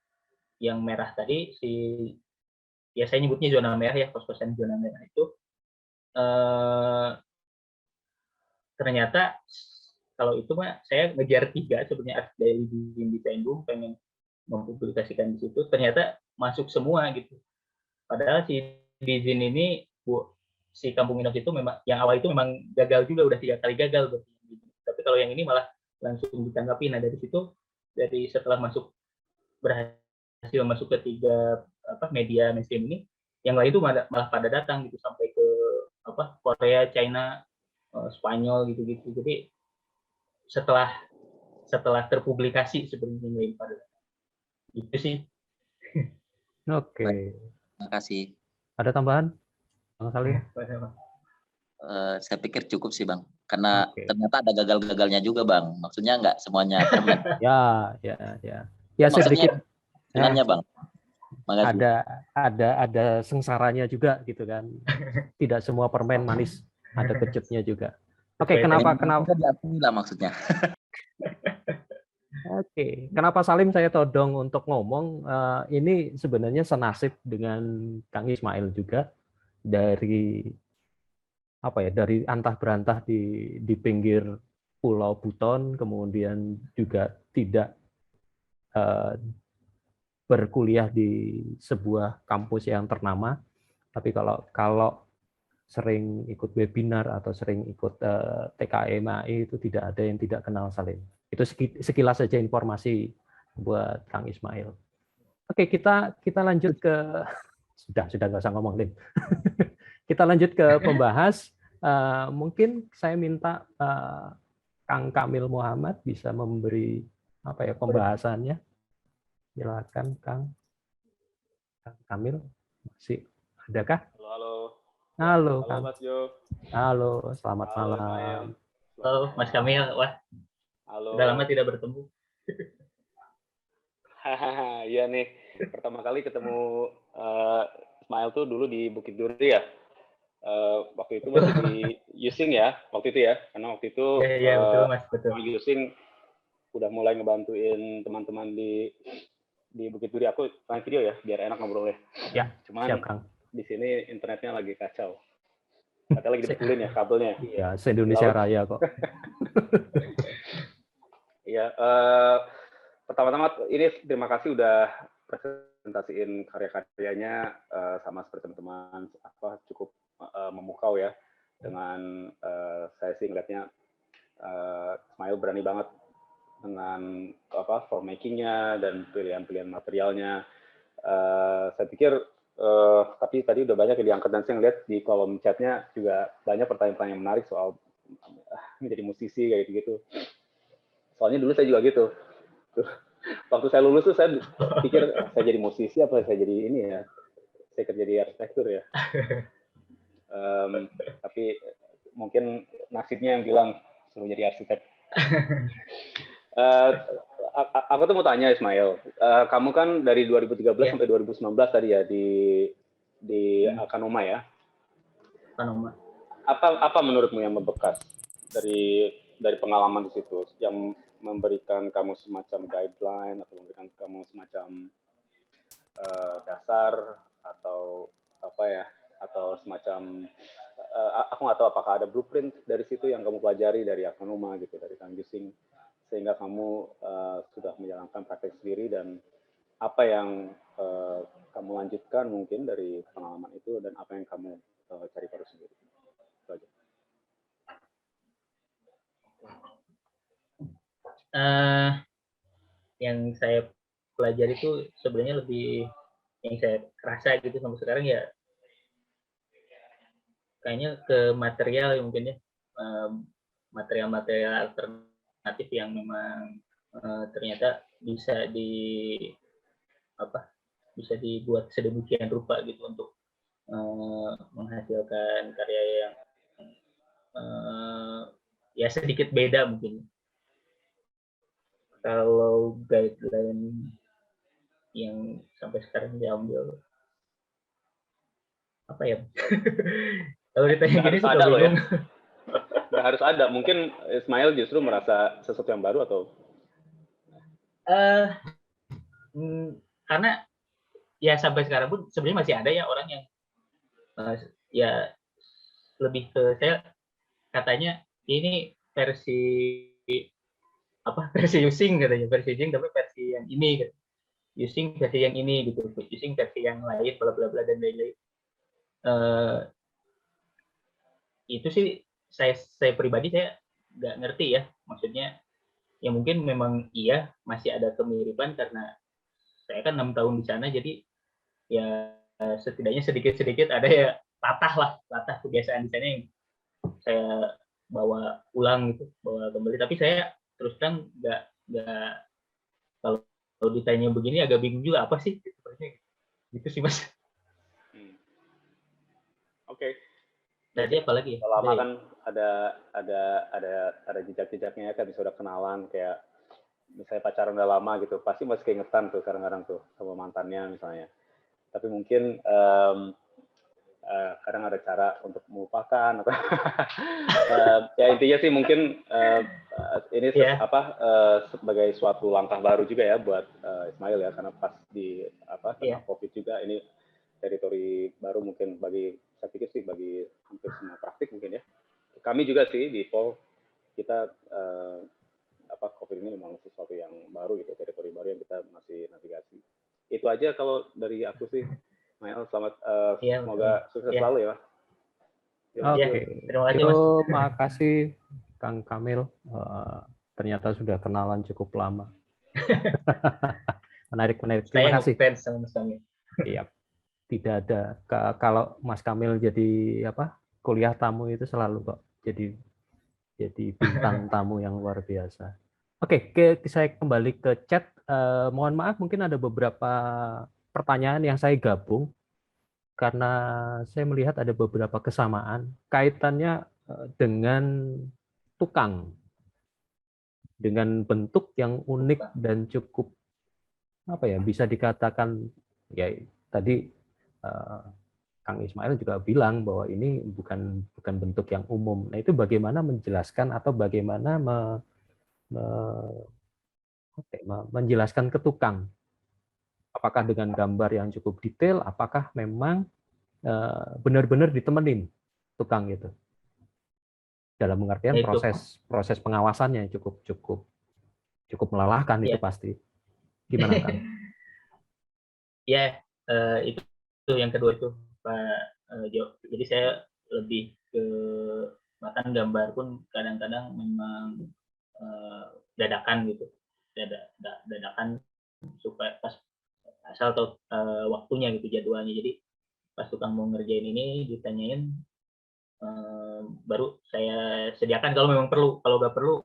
yang merah tadi ya saya nyebutnya zona merah ya, kos-kosan zona merah itu ternyata kalau itu mah saya ngejar 3 sebenarnya Ask Daily di Design Boom pengen mempublikasikan di situ, ternyata masuk semua gitu. Padahal si Bizin ini si Kampung Inovasi itu memang yang awal itu memang gagal juga, udah 3 kali gagal berarti. Tapi kalau yang ini malah langsung ditanggapi. Nah dari situ, dari setelah berhasil masuk ke 3 media mainstream ini, yang lain itu malah pada datang gitu sampai ke Korea, China, Spanyol gitu-gitu. Jadi setelah terpublikasi sebenarnya pada itu sih. Oke. Terima kasih. Ada tambahan, Bang Salim? Saya pikir cukup sih Bang, karena ternyata ada gagal-gagalnya juga Bang. Maksudnya nggak semuanya permen. Ya Maksudnya sedikit. senangnya Bang. Makasih. Ada sengsaranya juga gitu kan. Tidak semua permen manis, ada kecutnya juga. Oke, kenapa diakui lah maksudnya. Oke, kenapa Salim saya todong untuk ngomong ini sebenarnya senasib dengan Kang Ismail juga dari dari antah berantah di pinggir Pulau Buton, kemudian juga tidak berkuliah di sebuah kampus yang ternama, tapi kalau sering ikut webinar atau sering ikut TKMAI itu tidak ada yang tidak kenal Salim. Itu sekilas saja informasi buat Kang Ismail. Oke, kita lanjut ke sudah nggak usah ngomong, Lim. Kita lanjut ke pembahas. Mungkin saya minta Kang Kamil Muhammad bisa memberi pembahasannya. Silakan Kang Kamil, masih adakah? Halo, Kang. Mas Jo. Halo, selamat malam. Halo, Mas Kamil. Wah, halo. Udah lama tidak bertemu. Iya nih, pertama kali ketemu Ismail tuh dulu di Bukit Duri ya. Waktu itu masih di Using ya, waktu itu ya. Karena waktu itu betul, Mas, betul. Using udah mulai ngebantuin teman-teman di Bukit Duri. Aku main video ya, biar enak ngobrolnya. Ya, cuman siap, Kang. Di sini internetnya lagi kacau. Katanya lagi dibetulin ya kabelnya. Iya, se-Indonesia Raya kok. Iya, pertama-tama ini terima kasih udah presentasiin karya-karyanya sama seperti teman-teman cukup memukau ya. Dengan saya sih ngeliatnya Ismail berani banget dengan formattingnya dan pilihan-pilihan materialnya. Saya pikir tapi tadi udah banyak yang diangkat dan saya ngeliat di kolom chatnya juga banyak pertanyaan-pertanyaan yang menarik soal menjadi musisi kayak gitu. Soalnya dulu saya juga gitu. Waktu saya lulus tuh saya pikir saya jadi musisi apa saya jadi ini ya. Saya kerja di arsitektur ya. Tapi mungkin nasibnya yang bilang suruh jadi arsitek. Aku tuh mau tanya Ismail, kamu kan dari 2013 sampai 2019 tadi ya di Akanoma ya. Akanoma. Apa menurutmu yang membekas dari pengalaman di situ yang memberikan kamu semacam guideline atau memberikan kamu semacam dasar atau atau semacam aku nggak tahu apakah ada blueprint dari situ yang kamu pelajari dari Akanoma gitu, dari Kang Jusing, sehingga kamu sudah menjalankan praktek sendiri, dan apa yang kamu lanjutkan mungkin dari pengalaman itu dan apa yang kamu cari baru sendiri. Itu aja. Yang saya pelajari itu sebenarnya lebih yang saya kerasa gitu sampai sekarang ya kayaknya ke material mungkin ya, material-material alternatif yang memang ternyata bisa dibuat sedemikian rupa gitu untuk menghasilkan karya yang ya sedikit beda mungkin. Kalau guideline yang sampai sekarang diambil apa ya? Kalau ditanya gini harus suka ada loh ya. bingung. Nggak harus ada. Mungkin Ismail justru merasa sesuatu yang baru atau? Karena ya sampai sekarang pun sebenarnya masih ada ya orang yang ya lebih ke saya katanya ini versi using katanya, versi using tapi versi yang ini gitu. Using versi yang ini gitu, using versi yang lain bla bla bla dan lain-lain. Itu sih saya pribadi saya nggak ngerti ya, maksudnya ya mungkin memang iya masih ada kemiripan karena saya kan 6 tahun di sana, jadi ya setidaknya sedikit-sedikit ada ya latah kebiasaan di sana yang saya bawa ulang gitu, bawa kembali. Tapi saya terus terang nggak kalau ditanya begini agak bingung juga apa sih gitu sih Mas. Oke. Jadi apalagi lama kan ada jejak-jejaknya kan, bisa udah kenalan, kayak misalnya pacaran udah lama gitu, pasti masih keingetan tuh kadang-kadang tuh sama mantannya misalnya. Tapi mungkin kadang ada cara untuk melupakan atau ya intinya sih mungkin ini sebagai suatu langkah baru juga ya buat Ismail ya, karena pas di kena COVID juga, ini teritori baru mungkin bagi, saya pikir sih bagi hampir semua praktik mungkin ya. Kami juga sih di POL kita COVID ini memang sesuatu yang baru gitu, teritori baru yang kita masih navigasi. Itu aja kalau dari aku sih. Ismail, selamat, semoga sukses selalu ya. Oke, terima kasih Mas. Terima kasih Kang Kamil. Ternyata sudah kenalan cukup lama. menarik. Terima kasih. Saya ngefans sama Mas Kamil. Iya. Tidak ada, kalau Mas Kamil jadi kuliah tamu itu selalu kok jadi bintang tamu yang luar biasa. Oke, saya kembali ke chat. Mohon maaf mungkin ada beberapa pertanyaan yang saya gabung karena saya melihat ada beberapa kesamaan kaitannya dengan tukang, dengan bentuk yang unik dan cukup bisa dikatakan ya tadi Kang Ismail juga bilang bahwa ini bukan bentuk yang umum. Nah, itu bagaimana menjelaskan atau bagaimana menjelaskan ke tukang? Apakah dengan gambar yang cukup detail? Apakah memang benar-benar ditemenin tukang itu? Dalam pengertian proses pengawasannya cukup melelahkan itu pasti. Gimana Kang? Ya, itu yang kedua itu Pak Jo. Jadi saya lebih ke bahkan gambar pun kadang-kadang memang dadakan gitu, dadakan supaya pas asal tahu waktunya gitu, jadwalnya. Jadi pas tukang mau ngerjain ini ditanyain baru saya sediakan kalau memang perlu. Kalau nggak perlu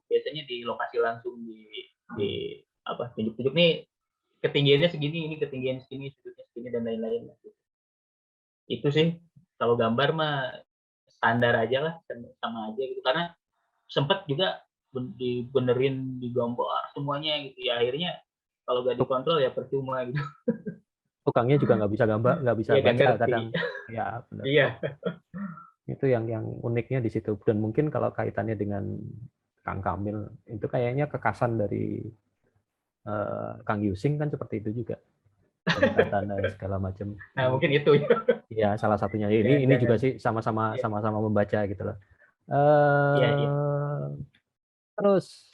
biasanya di lokasi langsung di tunjuk-tunjuk nih ketinggiannya segini, ini ketinggian segini, sudutnya segini dan lain-lain. Itu sih kalau gambar mah standar aja lah, sama aja gitu. Karena sempat juga dibenerin, digambar semuanya gitu ya, akhirnya kalau nggak dikontrol ya percuma gitu. Tukangnya juga nggak bisa gambar, nggak bisa baca kadang. Ya benar. Iya. Itu yang uniknya di situ. Dan mungkin kalau kaitannya dengan Kang Kamil itu kayaknya kekasan dari Kang Yusing kan seperti itu juga, pendekatan dan segala macam. Nah mungkin itu ya salah satunya ini juga sih sama-sama membaca gitu loh. Terus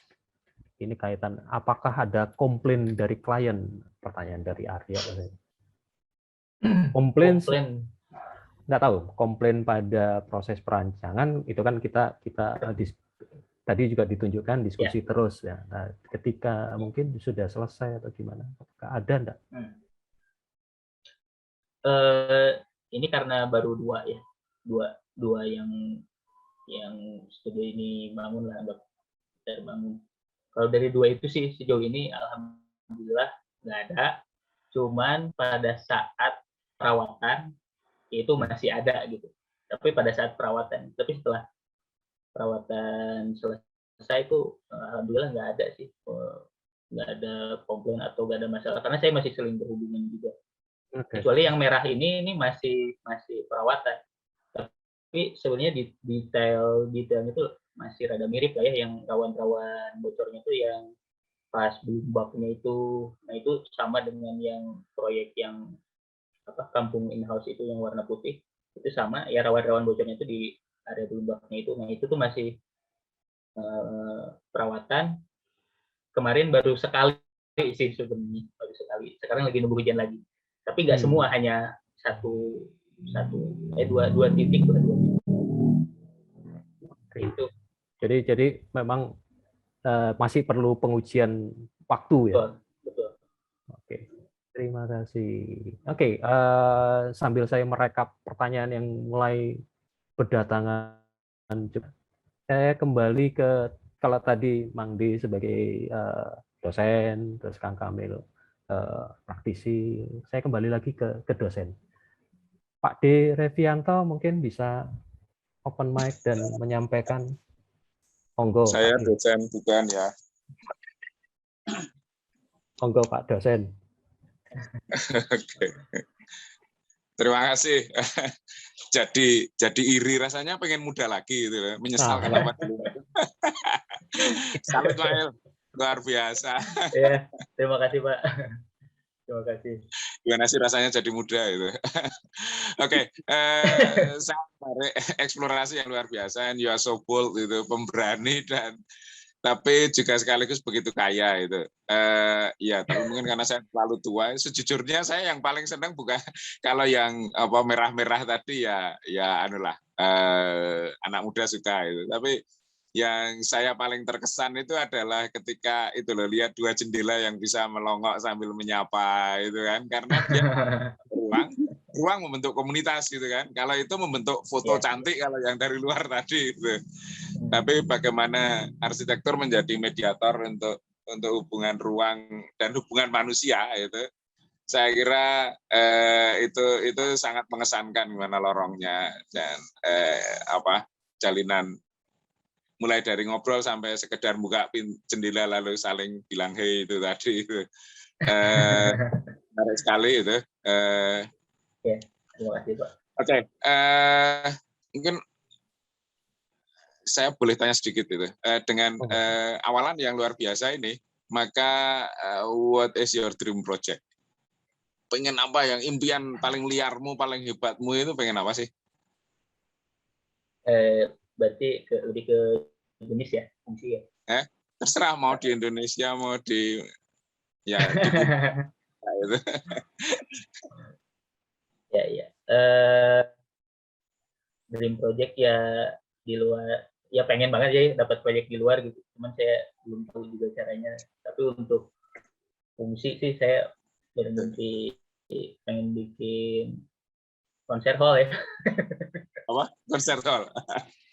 ini kaitan, apakah ada komplain dari klien? Pertanyaan dari Arya. Komplain nggak tahu, komplain pada proses perancangan itu kan kita tadi juga ditunjukkan diskusi terus ya. Nah, ketika mungkin sudah selesai atau gimana? Apakah ada enggak? Ini karena baru dua yang studio ini bangun lah, terbangun. Kalau dari dua itu sih sejauh ini alhamdulillah nggak ada. Cuman pada saat perawatan itu masih ada gitu. Tapi pada saat perawatan, tapi setelah perawatan selesai itu alhamdulillah nggak ada sih, nggak ada komplain atau nggak ada masalah karena saya masih saling berhubungan juga. Kecuali yang merah ini masih perawatan. Tapi sebenarnya detailnya itu masih rada mirip lah ya, yang rawan-rawan bocornya itu yang pas bumbaknya itu. Nah itu sama dengan yang proyek yang kampung in-house itu yang warna putih, itu sama ya, rawan-rawan bocornya itu di area bumbaknya itu. Nah itu tuh masih perawatan. Kemarin baru sekali sih sebenarnya, baru sekali. Sekarang lagi nunggu hujan lagi. Tapi nggak semua, hanya dua titik. Itu. Jadi memang masih perlu pengujian waktu ya. Betul. Oke, terima kasih. Oke, sambil saya merekap pertanyaan yang mulai berdatangan, saya kembali ke, kalau tadi Mang D sebagai dosen, terus Kang Kamil praktisi, saya kembali lagi ke dosen. Pak D. Revianto mungkin bisa open mic dan menyampaikan. Monggo. Saya dosen bukan ya. Monggo Pak dosen. Oke. Terima kasih. Jadi iri rasanya pengen muda lagi gitu, menyesal kenapa dulu. Salut Mael, luar biasa. Ya, terima kasih Pak. Terima kasih. Gimana sih rasanya jadi muda itu? Oke, saya menarik eksplorasi yang luar biasa, and you are so bold itu, pemberani dan tapi juga sekaligus begitu kaya itu. Ya, tapi mungkin karena saya terlalu tua. Sejujurnya saya yang paling senang bukan kalau yang merah-merah tadi ya anulah anak muda suka itu. Tapi yang saya paling terkesan itu adalah ketika itu loh, lihat dua jendela yang bisa melongok sambil menyapa itu kan, karena dia ruang membentuk komunitas gitu kan. Kalau itu membentuk foto cantik kalau yang dari luar tadi itu. Tapi bagaimana arsitektur menjadi mediator untuk hubungan ruang dan hubungan manusia itu, saya kira itu sangat mengesankan gimana lorongnya dan jalinan mulai dari ngobrol sampai sekedar buka jendela lalu saling bilang hey itu tadi itu menarik sekali itu. Terima kasih Pak. Oke, mungkin saya boleh tanya sedikit itu dengan awalan yang luar biasa ini, maka what is your dream project? Pengen apa, yang impian paling liarmu, paling hebatmu itu pengen apa sih? Berarti lebih ke jenis ya, fungsi ya. Terserah, mau di Indonesia, mau di ya di itu. Ya. Dream project ya di luar, ya pengen banget ya dapat proyek di luar gitu. Cuman saya belum tahu juga caranya. Tapi untuk fungsi sih saya bermimpi pengen bikin konser hall ya. Apa? Konser hall.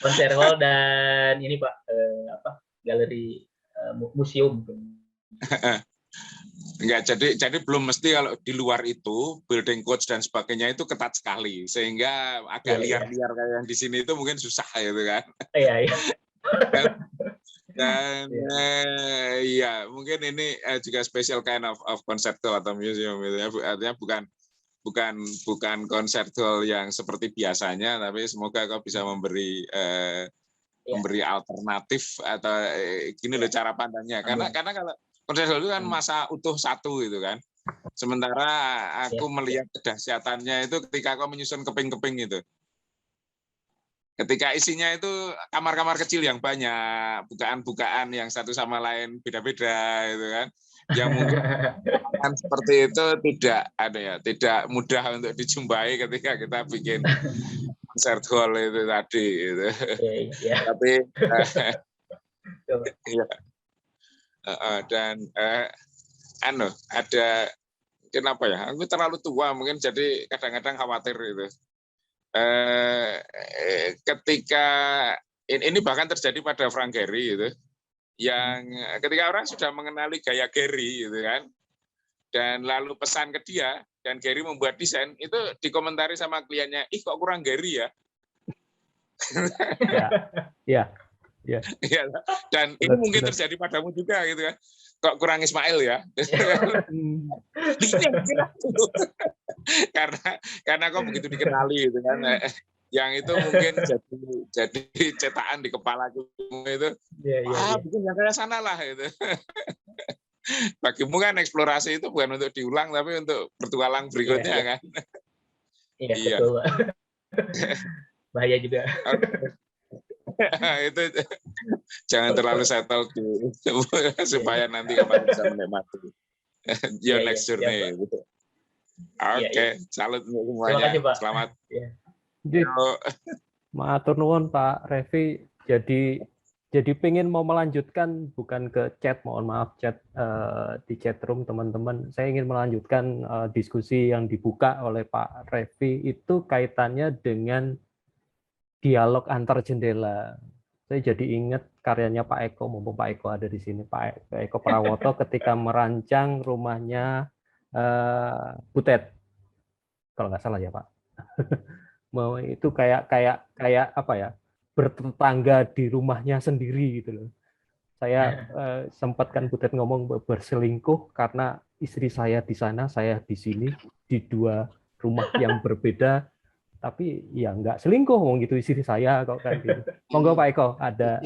Konser hall dan ini Pak galeri museum. Enggak, jadi belum mesti kalau di luar itu building codes dan sebagainya itu ketat sekali sehingga agak liar-liar kayak yang di sini itu mungkin susah gitu kan. Iya. Dan ya mungkin ini juga special kind of conceptual atau museum gitu ya. Artinya bukan conceptual yang seperti biasanya, tapi semoga kau bisa memberi alternatif atau gini loh cara pandangnya. Karena kalau konsensus itu kan masa utuh satu gitu kan. Sementara aku melihat kedahsyatannya itu ketika kau menyusun keping-keping itu. Ketika isinya itu kamar-kamar kecil yang banyak, bukaan-bukaan yang satu sama lain beda-beda gitu kan. Yang mungkin kan seperti itu tidak mudah untuk dijumpai ketika kita bikin konser hall itu tadi gitu. Tapi dan ada kenapa ya? Aku terlalu tua mungkin, jadi kadang-kadang khawatir itu. Ketika ini bahkan terjadi pada Frank Gehry itu, yang ketika orang sudah mengenali gaya Gehry gitu kan, dan lalu pesan ke dia, dan Gary membuat desain, itu dikomentari sama kliennya, ih kok kurang Gary ya. Ya. Ya, dan ini mungkin terjadi padamu juga gitu ya. Kok kurang Ismail ya? karena kok begitu dikenali gitu kan. Yang itu mungkin jadi cetakan di kepala itu. Bikin yang kayak sana lah gitu. Bagimu kan eksplorasi itu bukan untuk diulang tapi untuk bertualang berikutnya kan. Iya, betul. Bahaya juga. Itu jangan terlalu settle supaya nanti kamu bisa menikmati your next journey. Oke, salut untuk semuanya. Terima kasih, Pak. Selamat. Matur nuwun Pak Revi. Jadi pengen mau melanjutkan bukan ke chat, mohon maaf chat di chat room teman-teman. Saya ingin melanjutkan diskusi yang dibuka oleh Pak Revi itu kaitannya dengan dialog antar jendela. Saya jadi ingat karyanya Pak Eko, mumpung Pak Eko ada di sini, Pak Eko Prawoto ketika merancang rumahnya Butet, kalau nggak salah ya Pak. Itu kayak apa ya, bertetangga di rumahnya sendiri gitu loh. Saya sempat kan Butet ngomong berselingkuh karena istri saya di sana, saya di sini, di dua rumah yang berbeda. Tapi ya nggak selingkuh ngomong gitu istri saya kok kan gitu. Monggo Pak Eko ada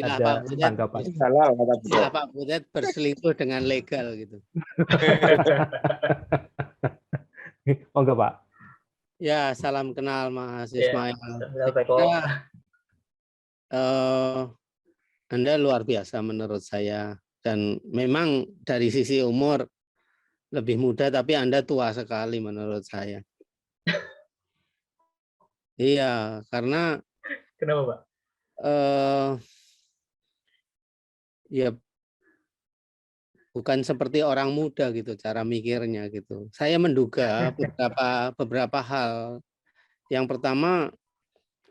tanggapan. Ya Pak Butet berselingkuh dengan legal gitu. Monggo Pak. Ya, salam kenal Mas Ismail. Anda luar biasa menurut saya, dan memang dari sisi umur lebih muda tapi Anda tua sekali menurut saya. Iya, karena kenapa Pak? Ya bukan seperti orang muda gitu cara mikirnya gitu. Saya menduga beberapa hal. Yang pertama,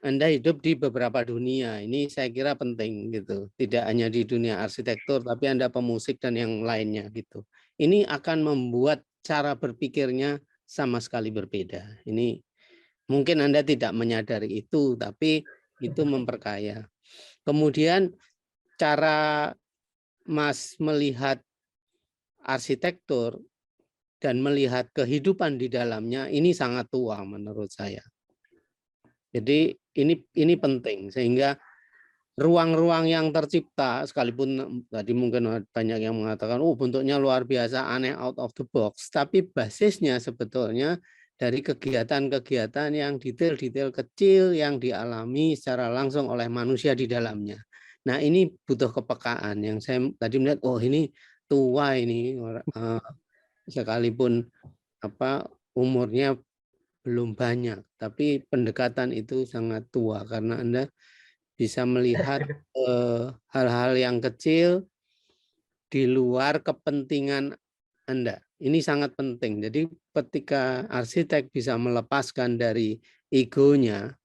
Anda hidup di beberapa dunia. Ini saya kira penting gitu. Tidak hanya di dunia arsitektur, tapi Anda pemusik dan yang lainnya gitu. Ini akan membuat cara berpikirnya sama sekali berbeda. Ini mungkin Anda tidak menyadari itu, tapi itu memperkaya. Kemudian cara Mas melihat arsitektur dan melihat kehidupan di dalamnya ini sangat tua menurut saya. Jadi ini penting sehingga ruang-ruang yang tercipta, sekalipun tadi mungkin banyak yang mengatakan bentuknya luar biasa, aneh, out of the box, tapi basisnya sebetulnya dari kegiatan-kegiatan yang detail-detail kecil yang dialami secara langsung oleh manusia di dalamnya. Nah, ini butuh kepekaan yang saya tadi melihat, ini tua ini, sekalipun umurnya belum banyak, tapi pendekatan itu sangat tua karena Anda bisa melihat hal-hal yang kecil di luar kepentingan Anda. Ini sangat penting. Jadi ketika arsitek bisa melepaskan dari egonya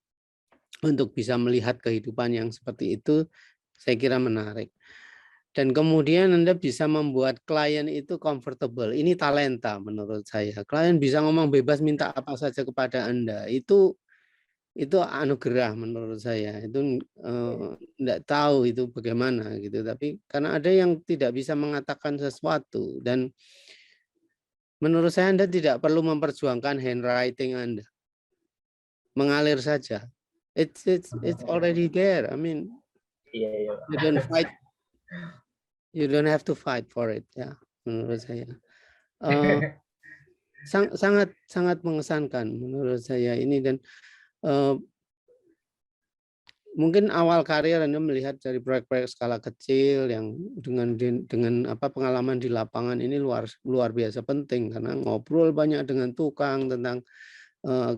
untuk bisa melihat kehidupan yang seperti itu, saya kira menarik. Dan kemudian Anda bisa membuat klien itu comfortable. Ini talenta menurut saya. Klien bisa ngomong bebas minta apa saja kepada Anda. Itu anugerah menurut saya. Itu enggak tahu itu bagaimana gitu. Tapi karena ada yang tidak bisa mengatakan sesuatu, dan menurut saya Anda tidak perlu memperjuangkan handwriting Anda. Mengalir saja. It's already there. I mean, you don't fight. You don't have to fight for it, ya, menurut saya. Sangat mengesankan menurut saya ini, dan mungkin awal karir Anda melihat dari proyek-proyek skala kecil yang dengan pengalaman di lapangan ini luar biasa penting, karena ngobrol banyak dengan tukang tentang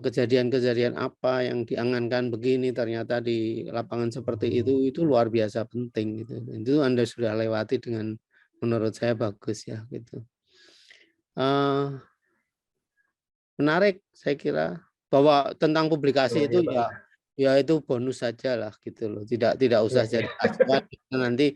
kejadian-kejadian apa yang diangankan begini ternyata di lapangan seperti itu luar biasa penting gitu. Itu Anda sudah lewati dengan menurut saya bagus ya gitu. Menarik saya kira bahwa tentang publikasi itu ya itu bonus saja lah gitu loh. Tidak usah jadi acuan nanti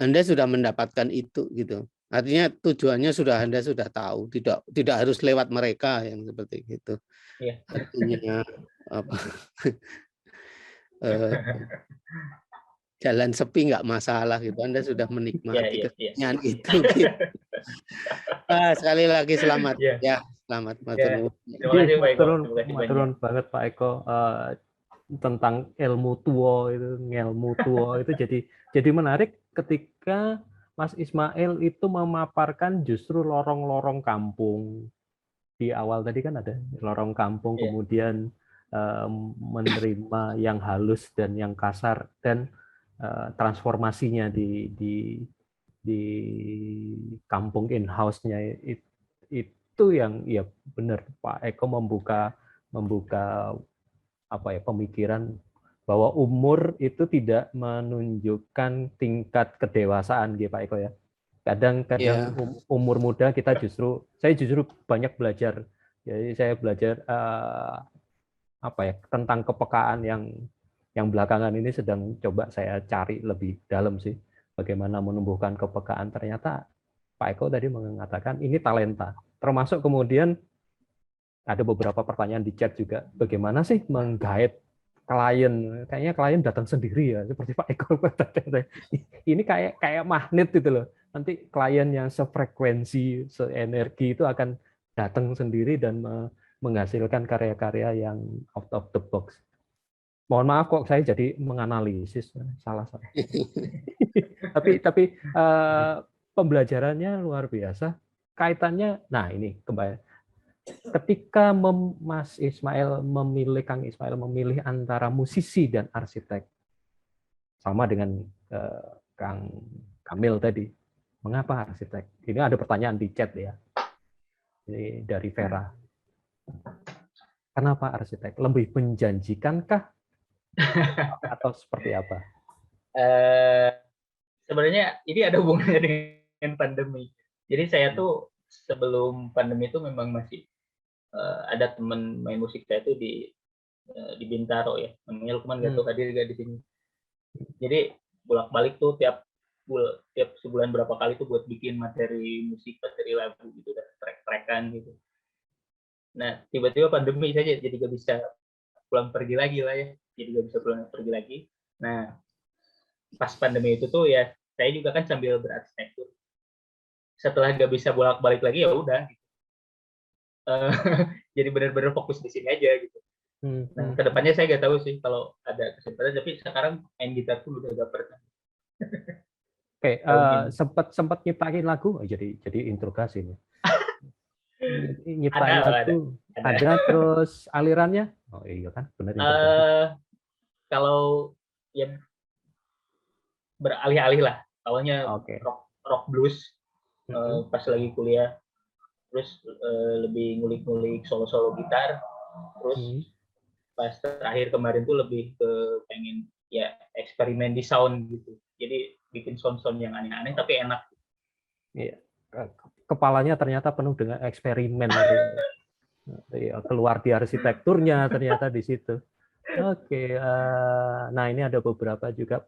Anda sudah mendapatkan itu gitu. Artinya tujuannya Anda sudah tahu, tidak harus lewat mereka yang seperti itu. Iya. Artinya apa? Jalan sepi nggak masalah gitu. Anda sudah menikmati kesunyian itu. Gitu. Sekali lagi selamat ya, selamat matur nuwun. Terima kasih Pak Eko. Maturun banget Pak Eko tentang ilmu tua itu jadi menarik ketika Mas Ismail itu memaparkan justru lorong-lorong kampung. Di awal tadi kan ada lorong kampung, kemudian menerima yang halus dan yang kasar, dan transformasinya di kampung in-house-nya itu yang ya benar Pak Eko membuka apa ya, pemikiran bahwa umur itu tidak menunjukkan tingkat kedewasaan gitu Pak Eko ya. Kadang-kadang umur muda saya justru banyak belajar. Jadi saya belajar apa ya, tentang kepekaan yang belakangan ini sedang coba saya cari lebih dalam sih. Bagaimana menumbuhkan kepekaan. Ternyata Pak Eko tadi mengatakan ini talenta. Termasuk kemudian ada beberapa pertanyaan di chat juga. Bagaimana sih menggait klien? Kayaknya klien datang sendiri ya, seperti Pak Eko. Ini kayak magnet gitu loh. Nanti klien yang sefrekuensi, seenergi itu akan datang sendiri dan menghasilkan karya-karya yang out of the box. Mohon maaf kok saya jadi menganalisis, salah. tapi pembelajarannya luar biasa. Kaitannya, nah ini kembali. Ketika Kang Ismail memilih antara musisi dan arsitek, sama dengan Kang Kamil tadi, mengapa arsitek? Ini ada pertanyaan di chat ya, ini dari Vera. Kenapa arsitek? Lebih menjanjikankah atau seperti apa? Sebenarnya ini ada hubungannya dengan pandemi. Jadi saya tuh sebelum pandemi itu memang masih ada teman main musik saya tuh di Bintaro ya, namanya Lukman, nggak tahu hadir nggak di sini. Jadi bolak-balik tuh tiap sebulan berapa kali tuh buat bikin materi musik, materi lagu gitu, track-trackan gitu. Nah tiba-tiba pandemi saja jadi nggak bisa pulang pergi lagi lah ya, jadi nggak bisa pulang pergi lagi. Nah pas pandemi itu tuh ya saya juga kan sambil berarsitektur. Setelah nggak bisa bolak-balik lagi ya udah. Jadi benar-benar fokus di sini aja gitu. Nah kedepannya saya nggak tahu sih kalau ada kesempatan, tapi sekarang main gitar tuh udah nggak pernah. Oke, sempat nyiptain lagu, jadi interogasi nih. Nyiptain lagu ada terus alirannya? Oh iya kan, benar. Kalau ya beralih-alih lah, awalnya rock blues pas lagi kuliah, terus lebih ngulik-ngulik solo gitar, terus pas terakhir kemarin tuh lebih ke pengen ya eksperimen di sound gitu, jadi bikin sound yang aneh-aneh tapi enak. Iya, kepalanya ternyata penuh dengan eksperimen. Keluar di arsitekturnya ternyata di situ. Oke, nah ini ada beberapa juga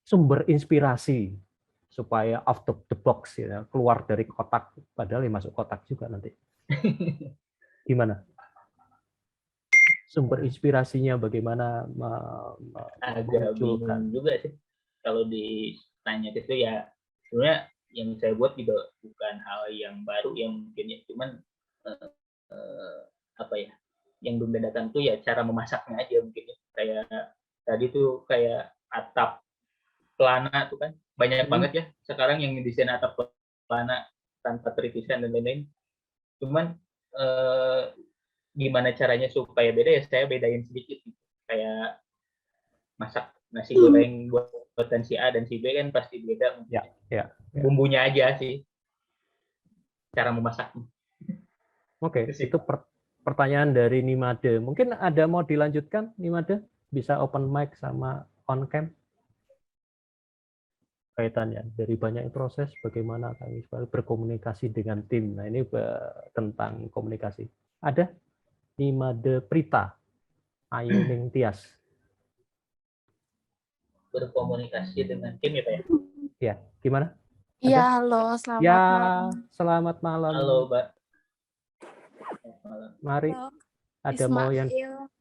sumber inspirasi supaya out of the box ya, keluar dari kotak, padahal masuk kotak juga nanti. Gimana? Sumber inspirasinya bagaimana agak bingung juga sih kalau ditanya itu ya. Sebenarnya yang saya buat juga bukan hal yang baru ya mungkin ya, cuman apa ya, yang membedakan tuh ya cara memasaknya aja mungkin ya. Kayak tadi tuh kayak atap pelana tuh kan banyak banget ya sekarang yang desain atap pelana tanpa tritisan dan lain-lain. Cuman gimana caranya supaya beda ya saya bedain sedikit gitu. Kayak masak nasi goreng buatan si A dan si B kan pasti beda. Bumbunya aja sih cara memasaknya. Oke, itu pertanyaan dari Nimade. Mungkin ada mau dilanjutkan, Nimade? Bisa open mic sama on cam? Kaitannya dari banyak proses bagaimana Kang Ismail berkomunikasi dengan tim. Nah ini tentang komunikasi. Ada Nimade Prita, Ayu Ning Tias. berkomunikasi dengan tim ya Pak ya? Ya, gimana? Iya, halo, selamat Ya, malam. selamat malam. Halo Mbak. Malam. Mari, Halo, ada mau yang... Ismail.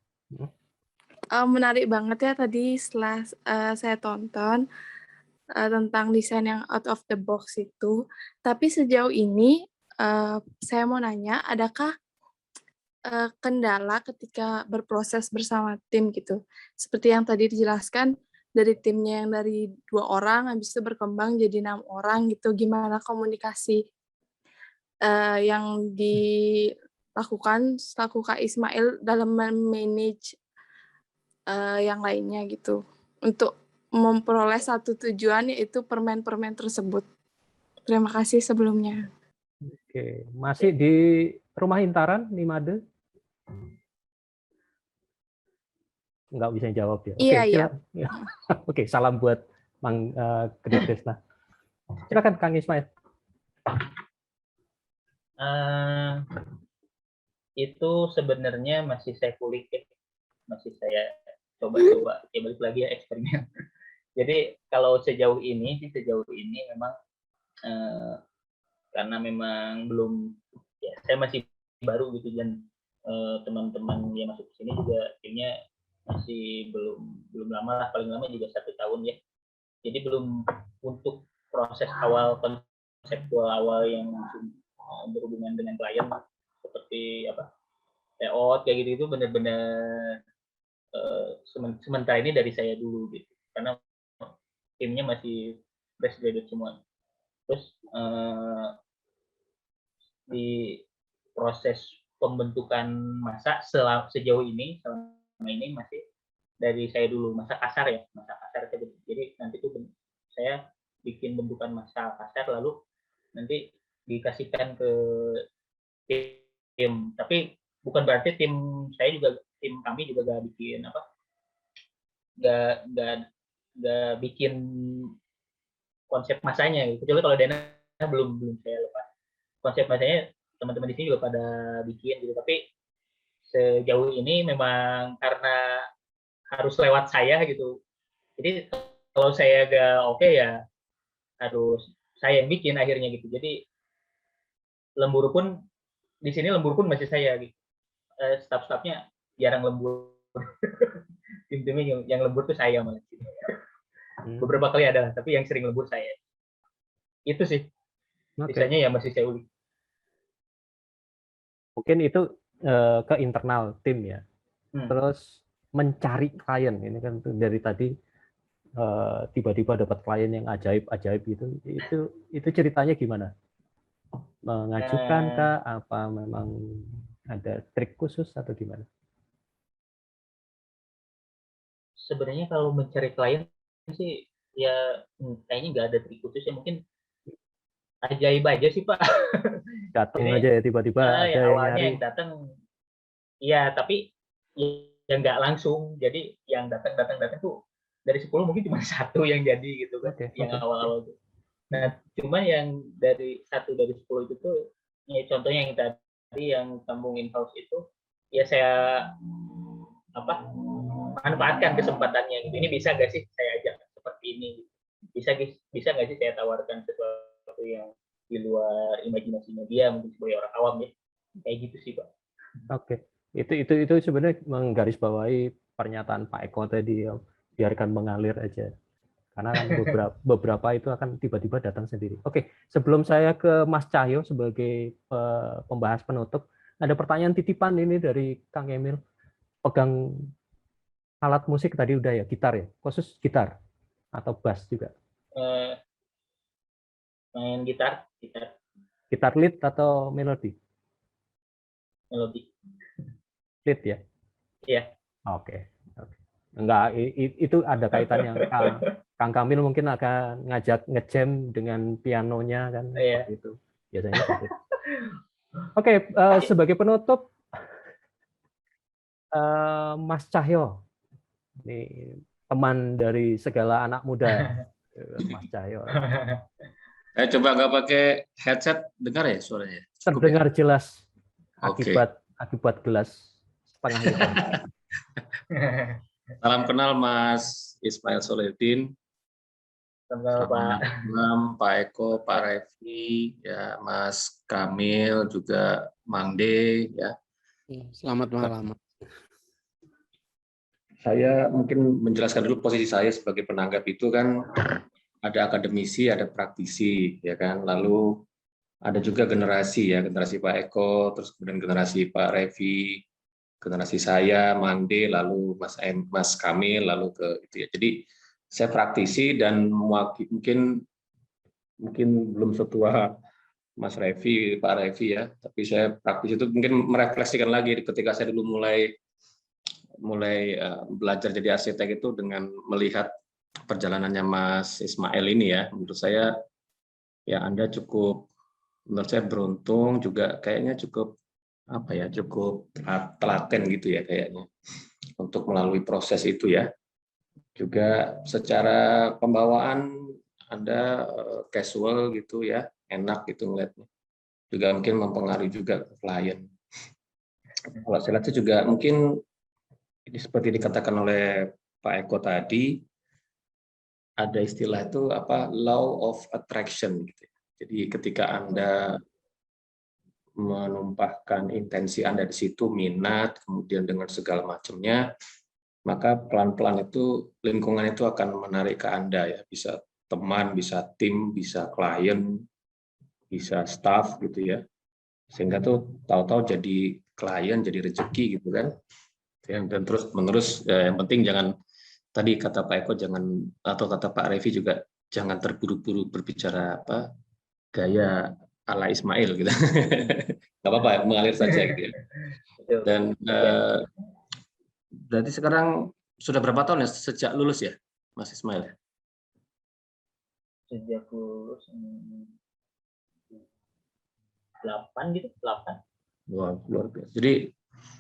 Menarik banget ya tadi setelah saya tonton tentang desain yang out of the box itu. Tapi sejauh ini saya mau nanya, adakah kendala ketika berproses bersama tim gitu? Seperti yang tadi dijelaskan, dari timnya yang dari 2 orang, habis itu berkembang jadi 6 orang gitu. Gimana komunikasi yang dilakukan selaku Kak Ismail dalam manage yang lainnya gitu, untuk memperoleh satu tujuan, yaitu permen-permen tersebut. Terima kasih sebelumnya. Oke, masih di Rumah Intaran, Nimade? Nggak bisa jawab ya? Oke, Iya, iya. Ya. Oke, salam buat Mang Gede Kresna. Silakan Kang Ismail. Itu sebenarnya masih saya kulik ya. Masih saya coba-coba ya, balik lagi ya, eksperimen. Jadi kalau sejauh ini memang karena memang belum, ya saya masih baru gitu, dan teman-teman yang masuk ke sini juga timnya masih belum lama lah, paling lama juga 1 tahun ya. Jadi belum, untuk proses awal, konseptual awal yang langsung berhubungan dengan klien seperti apa, layout kayak gitu, itu benar-benar sementara ini dari saya dulu gitu, karena timnya masih fresh graduate semua. Terus di proses pembentukan masa sejauh ini, selama ini masih dari saya dulu, masa kasar ya, masa kasar. Jadi nanti tuh saya bikin bentukan masa kasar, lalu nanti dikasihkan ke tim. Tapi bukan berarti tim kami juga gak bikin apa, gak bikin konsep masanya gitu. Kecuali kalau Dana belum saya lepas. Konsep masanya teman-teman di sini juga pada bikin gitu. Tapi sejauh ini memang karena harus lewat saya gitu. Jadi kalau saya gak oke ya harus saya yang bikin akhirnya gitu. Jadi lembur pun di sini masih saya gitu. Staff-staffnya jarang lembur. Tim-timnya yang lembur tuh saya malah. Beberapa kali ada, tapi yang sering lembur saya. Itu sih. Sisanya ya masih saya ulik. Mungkin itu ke internal tim ya. Terus mencari klien, ini kan dari tadi tiba-tiba dapat klien yang ajaib gitu. Itu ceritanya gimana? Mengajukan kah? Apa memang ada trik khusus atau gimana? Sebenarnya kalau mencari klien sih ya kayaknya nggak ada trik khusus ya, mungkin ajaib aja sih Pak. Datang aja ya tiba-tiba ada ya, yang awalnya nyari. yang datang, iya, tapi yang nggak langsung. Jadi yang datang tuh dari 10 mungkin cuma 1 yang jadi gitu kan, yang awal-awal tuh. Nah, cuma yang dari 1 dari 10 itu tuh, ya contohnya yang tadi yang kampung in-house itu, ya saya manfaatkan kesempatannya gitu. Ini bisa nggak sih saya ajak seperti ini? Bisa nggak sih saya tawarkan sesuatu yang di luar imajinasinya dia, mungkin sebagai orang awam ya, kayak gitu sih Pak. Oke, itu sebenarnya menggarisbawahi pernyataan Pak Eko tadi ya, biarkan mengalir aja. Karena kan beberapa itu akan tiba-tiba datang sendiri. Oke, sebelum saya ke Mas Cahyo sebagai pembahas penutup, ada pertanyaan titipan ini dari Kang Emil. Pegang alat musik tadi udah ya, gitar ya, khusus gitar atau bass juga? Main gitar. Gitar lead atau melodi? Melodi. Lead ya? Iya. Oke. Enggak, itu ada kaitan yang Kang Kamil mungkin akan ngajak ngejam dengan pianonya kan, iya. Itu biasanya. Oke, sebagai penutup, Mas Cahyo, ini teman dari segala anak muda, Mas Cahyo. Saya coba nggak pakai headset, dengar ya suaranya? Terdengar jelas akibat gelas setengah liter. Salam kenal Mas Ismail Soledin, Sama Pak. Pak Eko, Pak Revi, ya Mas Kamil, juga Mang De, ya. Selamat malam. Saya mungkin menjelaskan dulu posisi saya sebagai penanggap itu kan ada akademisi, ada praktisi, ya kan. Lalu ada juga generasi ya, generasi Pak Eko, terus kemudian generasi Pak Revi, generasi saya, Mang De, lalu Mas Kamil, lalu ke itu ya. Jadi saya praktisi dan mungkin belum setua Mas Revi, Pak Revi ya, tapi saya praktisi itu mungkin merefleksikan lagi ketika saya dulu mulai belajar jadi arsitek itu dengan melihat perjalanannya Mas Ismail ini ya. Menurut saya ya Anda menurut saya beruntung, juga kayaknya cukup telaten gitu ya kayaknya untuk melalui proses itu ya. Juga secara pembawaan Anda casual gitu ya, enak gitu ngeliatnya. Juga mungkin mempengaruhi juga klien. Kalau saya lihat juga mungkin ini seperti dikatakan oleh Pak Eko tadi, ada istilah itu law of attraction gitu. Jadi ketika Anda menumpahkan intensi Anda di situ, minat, kemudian dengan segala macamnya, maka pelan-pelan itu lingkungan itu akan menarik ke Anda ya, bisa teman, bisa tim, bisa klien, bisa staff gitu ya, sehingga tuh tahu-tahu jadi klien, jadi rezeki gitu kan. Dan terus menerus yang penting jangan, tadi kata Pak Eko jangan, atau kata Pak Revi juga jangan terburu-buru berbicara gaya ala Ismail gitu. Nggak apa-apa, mengalir saja gitu ya. Dan berarti sekarang sudah berapa tahun ya sejak lulus ya, Mas Ismail? Sejak lulus 8 gitu, 8. Wah, luar biasa. Jadi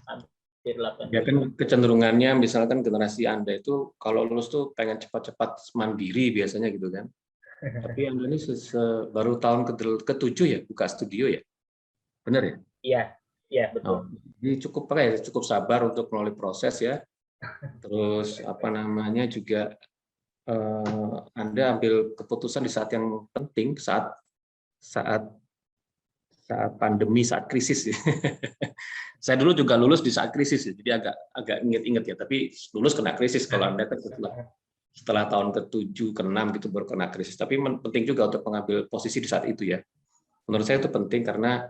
hampir 8. Ya kan kecenderungannya misalkan generasi Anda itu kalau lulus tuh pengen cepat-cepat mandiri biasanya gitu kan. Tapi Anda ini baru tahun ke-7 ya buka studio ya? Benar ya? Iya betul. Jadi cukup sabar untuk melalui proses ya. Terus juga Anda ambil keputusan di saat yang penting, saat pandemi, saat krisis. Saya dulu juga lulus di saat krisis, jadi agak inget-inget ya. Tapi lulus kena krisis. Kalau Anda kan setelah tahun ke-7, ke-6 gitu baru kena krisis. Tapi penting juga untuk mengambil posisi di saat itu ya. Menurut saya itu penting karena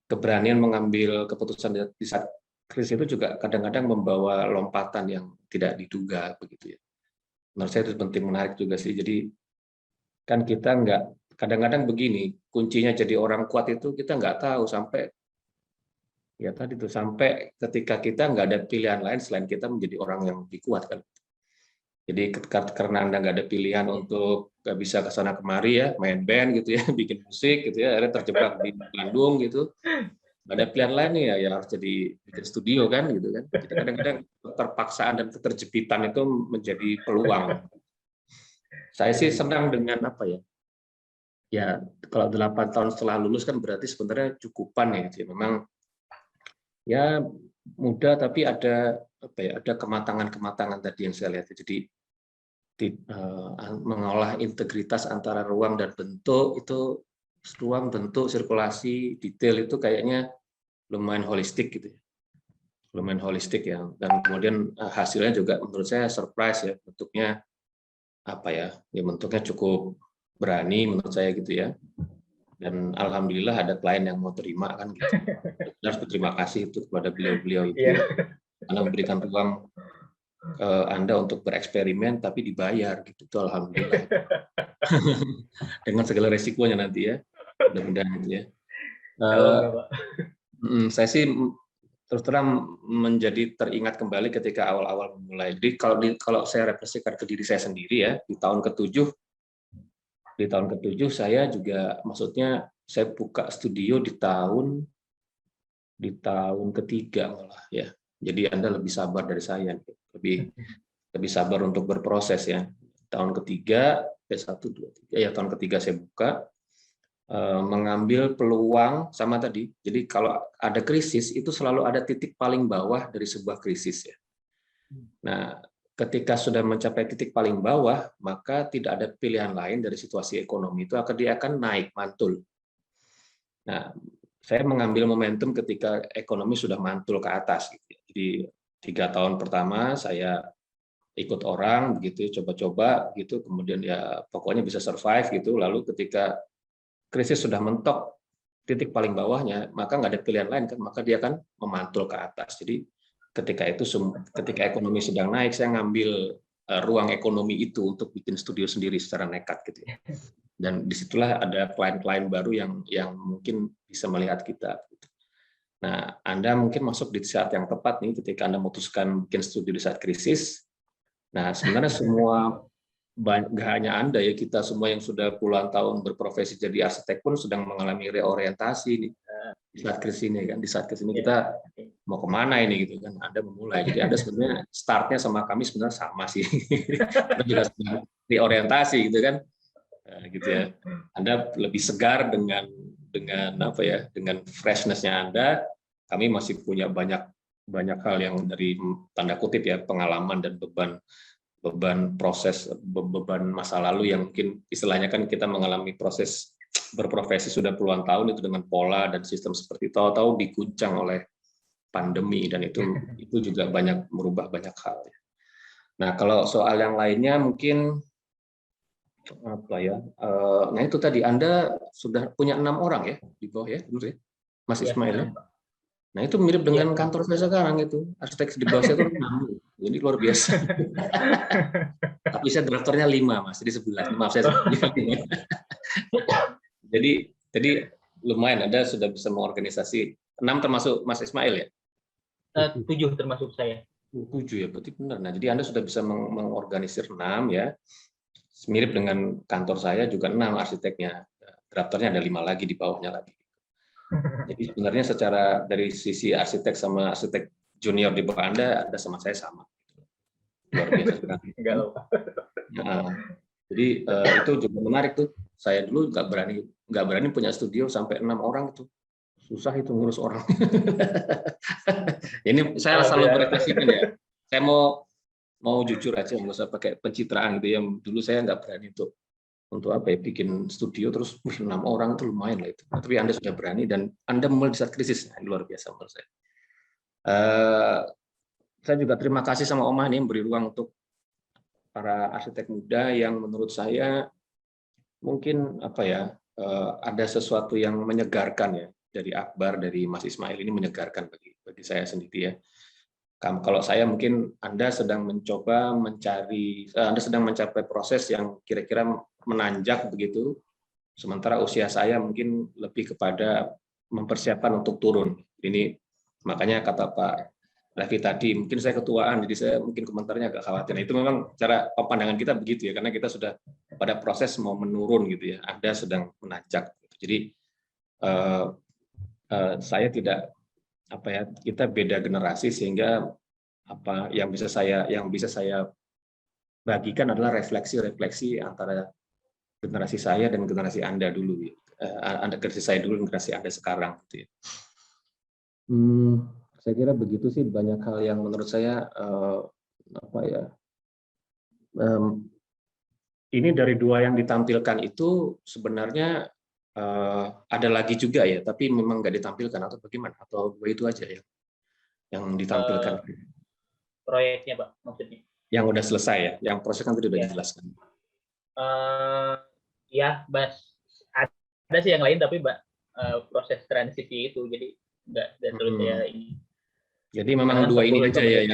keberanian mengambil keputusan di saat krisis itu juga kadang-kadang membawa lompatan yang tidak diduga begitu ya. Menurut saya itu penting, menarik juga sih. Jadi kan kita kadang-kadang begini, kuncinya jadi orang kuat itu kita nggak tahu sampai ketika kita nggak ada pilihan lain selain kita menjadi orang yang lebih kuat kan. Jadi karena Anda nggak ada pilihan untuk nggak bisa ke sana kemari ya, main band gitu ya, bikin musik gitu ya, akhirnya terjebak di Bandung gitu. Nggak ada pilihan lain nih ya harus jadi bikin studio kan gitu kan. Jadi kadang-kadang keterpaksaan dan keterjepitan itu menjadi peluang. Saya sih senang dengan ya kalau 8 tahun setelah lulus kan berarti sebenarnya cukupan ya gitu ya. Memang ya muda tapi ada kematangan tadi yang saya lihat. Jadi mengolah integritas antara ruang dan bentuk itu, ruang, bentuk, sirkulasi, detail itu kayaknya lumayan holistik gitu ya. Lumayan holistik ya. Dan kemudian hasilnya juga menurut saya surprise ya, bentuknya bentuknya cukup berani menurut saya gitu ya. Dan alhamdulillah ada klien yang mau terima kan gitu. Harus berterima kasih itu kepada beliau-beliau itu karena memberikan ruang Anda untuk bereksperimen tapi dibayar gitu. Itu alhamdulillah. Dengan segala resikonya nanti ya. Mudah-mudahan gitu ya. Saya sih terus terang menjadi teringat kembali ketika awal-awal memulai. Jadi kalau saya refleksikan ke diri saya sendiri ya, di tahun ke-7 saya juga, maksudnya saya buka studio di tahun ke-3 malah ya. Jadi Anda lebih sabar dari saya, lebih sabar untuk berproses ya. Tahun ke-3, tahun ke-3 saya buka, mengambil peluang sama tadi. Jadi kalau ada krisis itu selalu ada titik paling bawah dari sebuah krisis ya. Nah, ketika sudah mencapai titik paling bawah, maka tidak ada pilihan lain dari situasi ekonomi itu dia akan naik mantul. Nah, saya mengambil momentum ketika ekonomi sudah mantul ke atas. Jadi 3 tahun pertama saya ikut orang begitu, coba-coba gitu, kemudian ya pokoknya bisa survive gitu. Lalu ketika krisis sudah mentok titik paling bawahnya, maka nggak ada pilihan lain kan, maka dia akan memantul ke atas. Jadi ketika ekonomi sedang naik, saya ngambil ruang ekonomi itu untuk bikin studio sendiri secara nekat gitu ya. Dan disitulah ada klien-klien baru yang mungkin bisa melihat kita. Nah, Anda mungkin masuk di saat yang tepat nih ketika Anda memutuskan bikin studio di saat krisis. Nah, sebenarnya semua, nggak hanya Anda ya, kita semua yang sudah puluhan tahun berprofesi jadi arsitek pun sedang mengalami reorientasi nih di saat krisis ini kan. Di saat krisis ini kita mau kemana ini gitu kan? Anda memulai. Jadi Anda sebenarnya startnya sama kami sebenarnya sama sih. Kita juga sedang reorientasi gitu kan. Gitu ya. Anda lebih segar dengan apa ya, dengan freshness-nya Anda. Kami masih punya banyak hal yang dari tanda kutip ya, pengalaman dan beban proses, beban masa lalu yang mungkin istilahnya kan kita mengalami proses berprofesi sudah puluhan tahun itu dengan pola dan sistem seperti tahu-tahu diguncang oleh pandemi, dan itu juga merubah banyak hal. Nah, kalau soal yang lainnya mungkin apa ya? Nah itu tadi Anda sudah punya 6 orang ya di bawah ya dulu ya, Mas Ismail ya. Nah itu mirip dengan kantor saya sekarang itu, arsitek di bawah saya itu 6, jadi luar biasa. Tapi saya direkturnya 5 Mas, jadi 11. Maaf saya 9. Jadi lumayan Anda sudah bisa mengorganisasi 6 termasuk Mas Ismail ya? 7 termasuk saya. 7 ya, berarti benar. Nah jadi Anda sudah bisa mengorganisir 6 ya. Mirip dengan kantor saya juga 6 arsiteknya, drafternya ada 5 lagi di bawahnya lagi. Jadi sebenarnya secara dari sisi arsitek sama arsitek junior di bawah Anda sama saya sama. Luar biasa. Nah, jadi itu juga menarik tuh. Saya dulu nggak berani punya studio sampai 6 orang itu. Susah itu ngurus orang. Ini saya selalu berefleksikan ya. Saya mau jujur aja, nggak usah pakai pencitraan gitu ya. Dulu saya nggak berani untuk apa ya, bikin studio terus 6 orang itu lumayan lah itu. Tapi Anda sudah berani dan Anda mulai di saat krisis, luar biasa menurut saya. Saya juga terima kasih sama Oma nih beri ruang untuk para arsitek muda yang menurut saya mungkin apa ya, ada sesuatu yang menyegarkan ya dari Akbar, dari Mas Ismail, ini menyegarkan bagi saya sendiri ya. Kalau saya mungkin Anda sedang Anda sedang mencapai proses yang kira-kira menanjak begitu, sementara usia saya mungkin lebih kepada mempersiapkan untuk turun. Ini makanya kata Pak Raffi tadi, mungkin saya ketuaan, jadi saya mungkin komentarnya agak khawatir. Nah, itu memang cara pandangan kita begitu ya, karena kita sudah pada proses mau menurun gitu ya. Anda sedang menanjak. Jadi saya tidak apa ya, kita beda generasi sehingga apa yang bisa saya bagikan adalah refleksi antara generasi saya dan generasi Anda dulu, generasi saya dulu dan generasi Anda sekarang gitu ya. Saya kira begitu sih, banyak hal yang menurut saya apa ya, ini dari 2 yang ditampilkan itu sebenarnya ada lagi juga ya, tapi memang nggak ditampilkan atau bagaimana? Atau 2 itu aja ya yang ditampilkan? Proyeknya, Pak, maksudnya? Yang udah selesai ya, yang proses kan tadi udah dijelaskan. Ya, Bas, ada sih yang lain, tapi Mbak, proses transisi itu, jadi nggak terus ya ini. Jadi memang 2 ini aja ya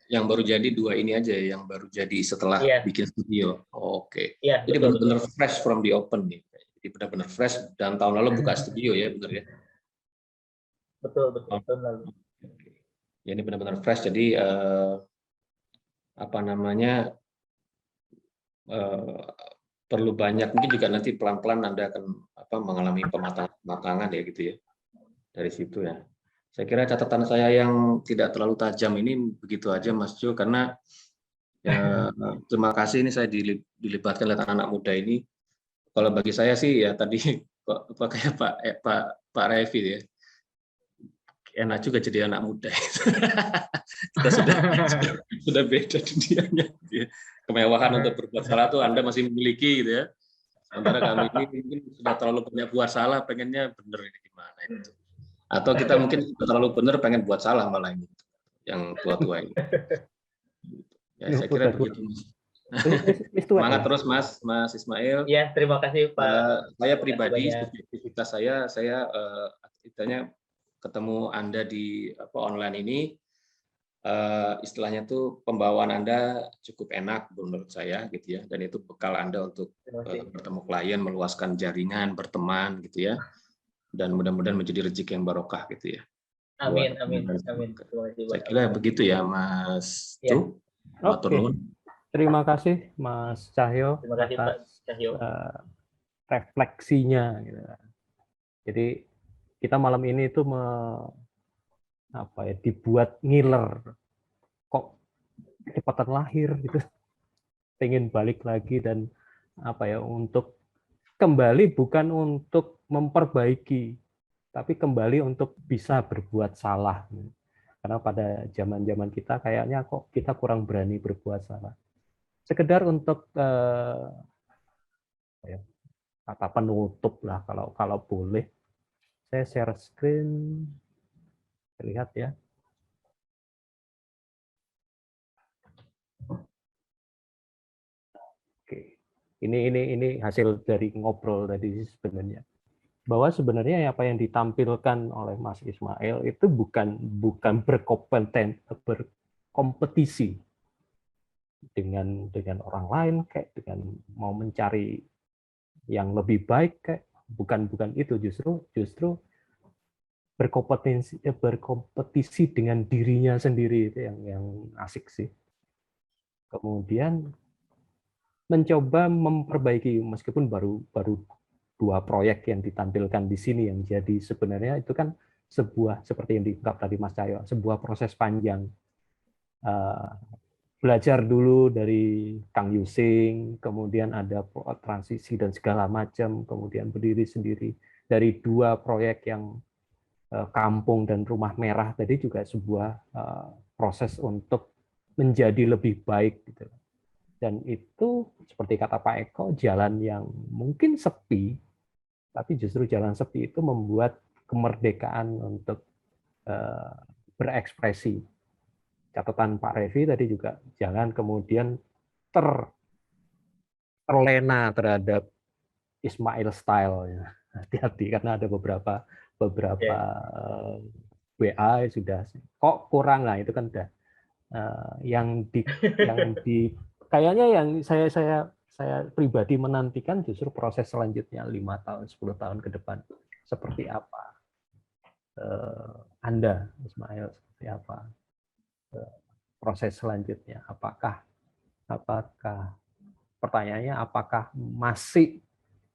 yang baru jadi, 2 ini aja yang baru jadi setelah bikin studio. Oke. Jadi benar-benar fresh from the open nih. Jadi benar-benar fresh, dan tahun lalu buka studio ya, benar ya? Betul tahun lalu. Ya, ini benar-benar fresh. Jadi apa namanya, perlu banyak, mungkin juga nanti pelan-pelan Anda akan mengalami pematangan ya gitu ya dari situ ya. Saya kira catatan saya yang tidak terlalu tajam ini begitu aja Mas Jo, karena ya, terima kasih ini saya dilibatkan oleh anak-anak muda ini. Kalau bagi saya sih ya tadi kayak Pak Raffi ya, enak juga jadi anak muda. Kita sudah beda dunianya. Kemewahan untuk berbuat salah tuh Anda masih memiliki gitu ya. Sementara kami ini mungkin sudah terlalu banyak buat salah, pengennya bener ini gimana itu. Atau kita mungkin sudah terlalu bener pengen buat salah malah ini, yang tua-tua ini. Ya, saya kira begitu. Semangat terus Mas Ismail. Ya, terima kasih Pak. Saya pribadi, subjektivitas saya istilahnya ketemu Anda di online ini, istilahnya tuh pembawaan Anda cukup enak menurut saya gitu ya, dan itu bekal Anda untuk bertemu klien, meluaskan jaringan, berteman gitu ya, dan mudah-mudahan menjadi rezeki yang barokah gitu ya. Amin. Saya kira begitu ya Mas Cu. Oke. Terima kasih Mas Cahyo atas refleksinya. Jadi kita malam ini itu dibuat ngiler, kok kecepatan lahir gitu, pengen balik lagi dan untuk kembali bukan untuk memperbaiki, tapi kembali untuk bisa berbuat salah. Karena pada zaman-zaman kita kayaknya kok kita kurang berani berbuat salah. Sekedar untuk kata penutup lah kalau boleh, saya share screen, lihat ya. Oke, ini hasil dari ngobrol tadi sebenarnya, bahwa sebenarnya apa yang ditampilkan oleh Mas Ismail itu bukan berkompetisi dengan orang lain, kayak dengan mau mencari yang lebih baik, kayak bukan itu, justru berkompetisi dengan dirinya sendiri, itu yang asik sih. Kemudian mencoba memperbaiki, meskipun baru 2 proyek yang ditampilkan di sini, yang jadi sebenarnya itu kan sebuah, seperti yang diungkap tadi Mas Cahyo, sebuah proses panjang. Belajar dulu dari Kang Yusing, kemudian ada transisi dan segala macam, kemudian berdiri sendiri. Dari 2 proyek yang kampung dan rumah merah tadi juga sebuah proses untuk menjadi lebih baik gitu. Dan itu seperti kata Pak Eko, jalan yang mungkin sepi, tapi justru jalan sepi itu membuat kemerdekaan untuk berekspresi. Catatan Pak Revi tadi juga, jangan kemudian terlena terhadap Ismail style. Hati-hati, karena ada beberapa WA sudah kok kurang lah, itu kan udah yang di kayaknya yang saya pribadi menantikan justru proses selanjutnya 5 tahun 10 tahun ke depan seperti apa. Anda Ismail seperti apa proses selanjutnya, apakah pertanyaannya apakah masih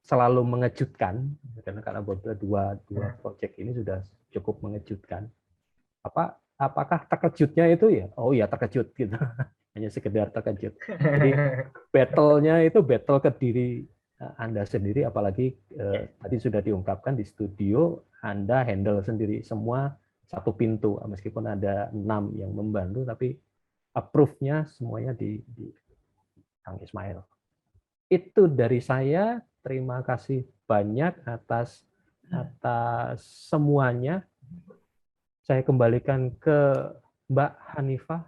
selalu mengejutkan, karena dua proyek ini sudah cukup mengejutkan. Apakah terkejutnya itu ya? Oh ya, terkejut gitu. Hanya sekedar terkejut. Jadi battle-nya itu battle ke diri Anda sendiri, apalagi tadi sudah diungkapkan di studio, Anda handle sendiri semua satu pintu, meskipun ada 6 yang membantu, tapi approve-nya semuanya di Kang Ismail. Itu dari saya. Terima kasih banyak atas semuanya. Saya kembalikan ke Mbak Hanifah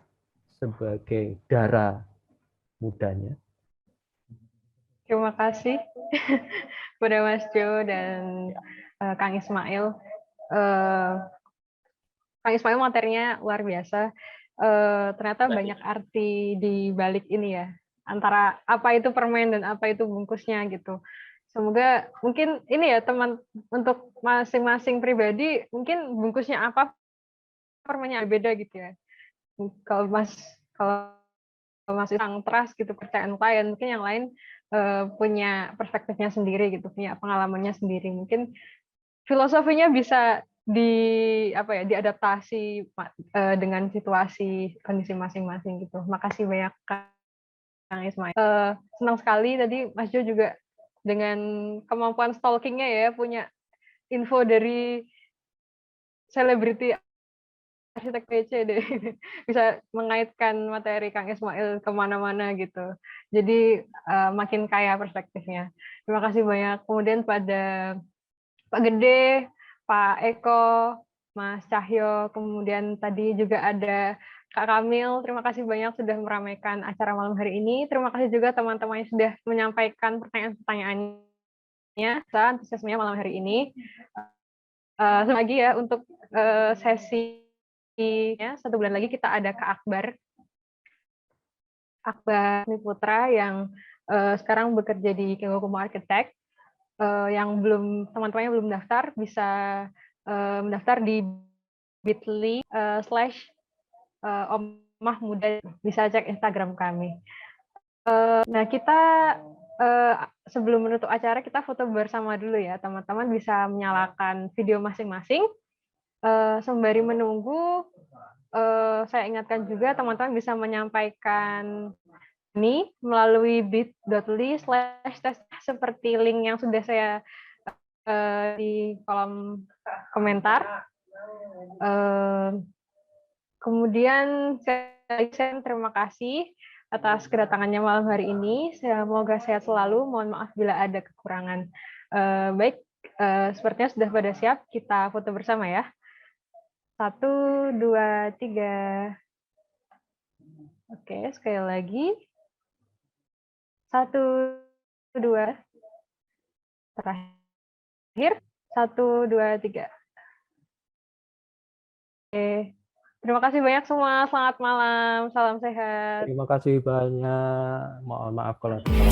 sebagai darah mudanya. Terima kasih kepada Mas Jo dan Kang Ismail. Kang Ismail materinya luar biasa. Ternyata banyak arti di balik ini ya, antara apa itu permen dan apa itu bungkusnya gitu. Semoga mungkin ini ya teman, untuk masing-masing pribadi mungkin bungkusnya apa, permennya beda gitu ya. Kalau Mas yang trust gitu, percayaan klien, mungkin yang lain punya perspektifnya sendiri gitu, punya pengalamannya sendiri. Mungkin filosofinya bisa diadaptasi dengan situasi kondisi masing-masing gitu. Makasih banyak Kang Ismail. Senang sekali tadi Mas Jo juga dengan kemampuan stalkingnya ya, punya info dari selebriti arsitek PC deh. Bisa mengaitkan materi Kang Ismail kemana-mana gitu. Jadi makin kaya perspektifnya. Terima kasih banyak. Kemudian pada Pak Gede, Pak Eko, Mas Cahyo, kemudian tadi juga ada Kak Kamil. Terima kasih banyak sudah meramaikan acara malam hari ini. Terima kasih juga teman-teman yang sudah menyampaikan pertanyaan-pertanyaannya, antusiasmenya malam hari ini. Lagi ya untuk sesinya 1 bulan lagi kita ada Kak Akbar Putra yang sekarang bekerja di Kengokumo Architect. Yang teman-teman yang belum daftar bisa mendaftar di bit.ly/Omah Muda, bisa cek Instagram kami. Nah, kita sebelum menutup acara kita foto bersama dulu ya, teman-teman bisa menyalakan video masing-masing. Sembari menunggu, saya ingatkan juga teman-teman bisa menyampaikan ini melalui bit.ly/tes seperti link yang sudah saya di kolom komentar. Kemudian saya terima kasih atas kedatangannya malam hari ini. Semoga sehat selalu. Mohon maaf bila ada kekurangan. Baik, sepertinya sudah pada siap. Kita foto bersama ya. 1, 2, 3. Oke, sekali lagi. 1, 2. Terakhir. 1, 2, 3. Oke. Terima kasih banyak semua. Selamat malam. Salam sehat. Terima kasih banyak. Mohon maaf kalau ada salah.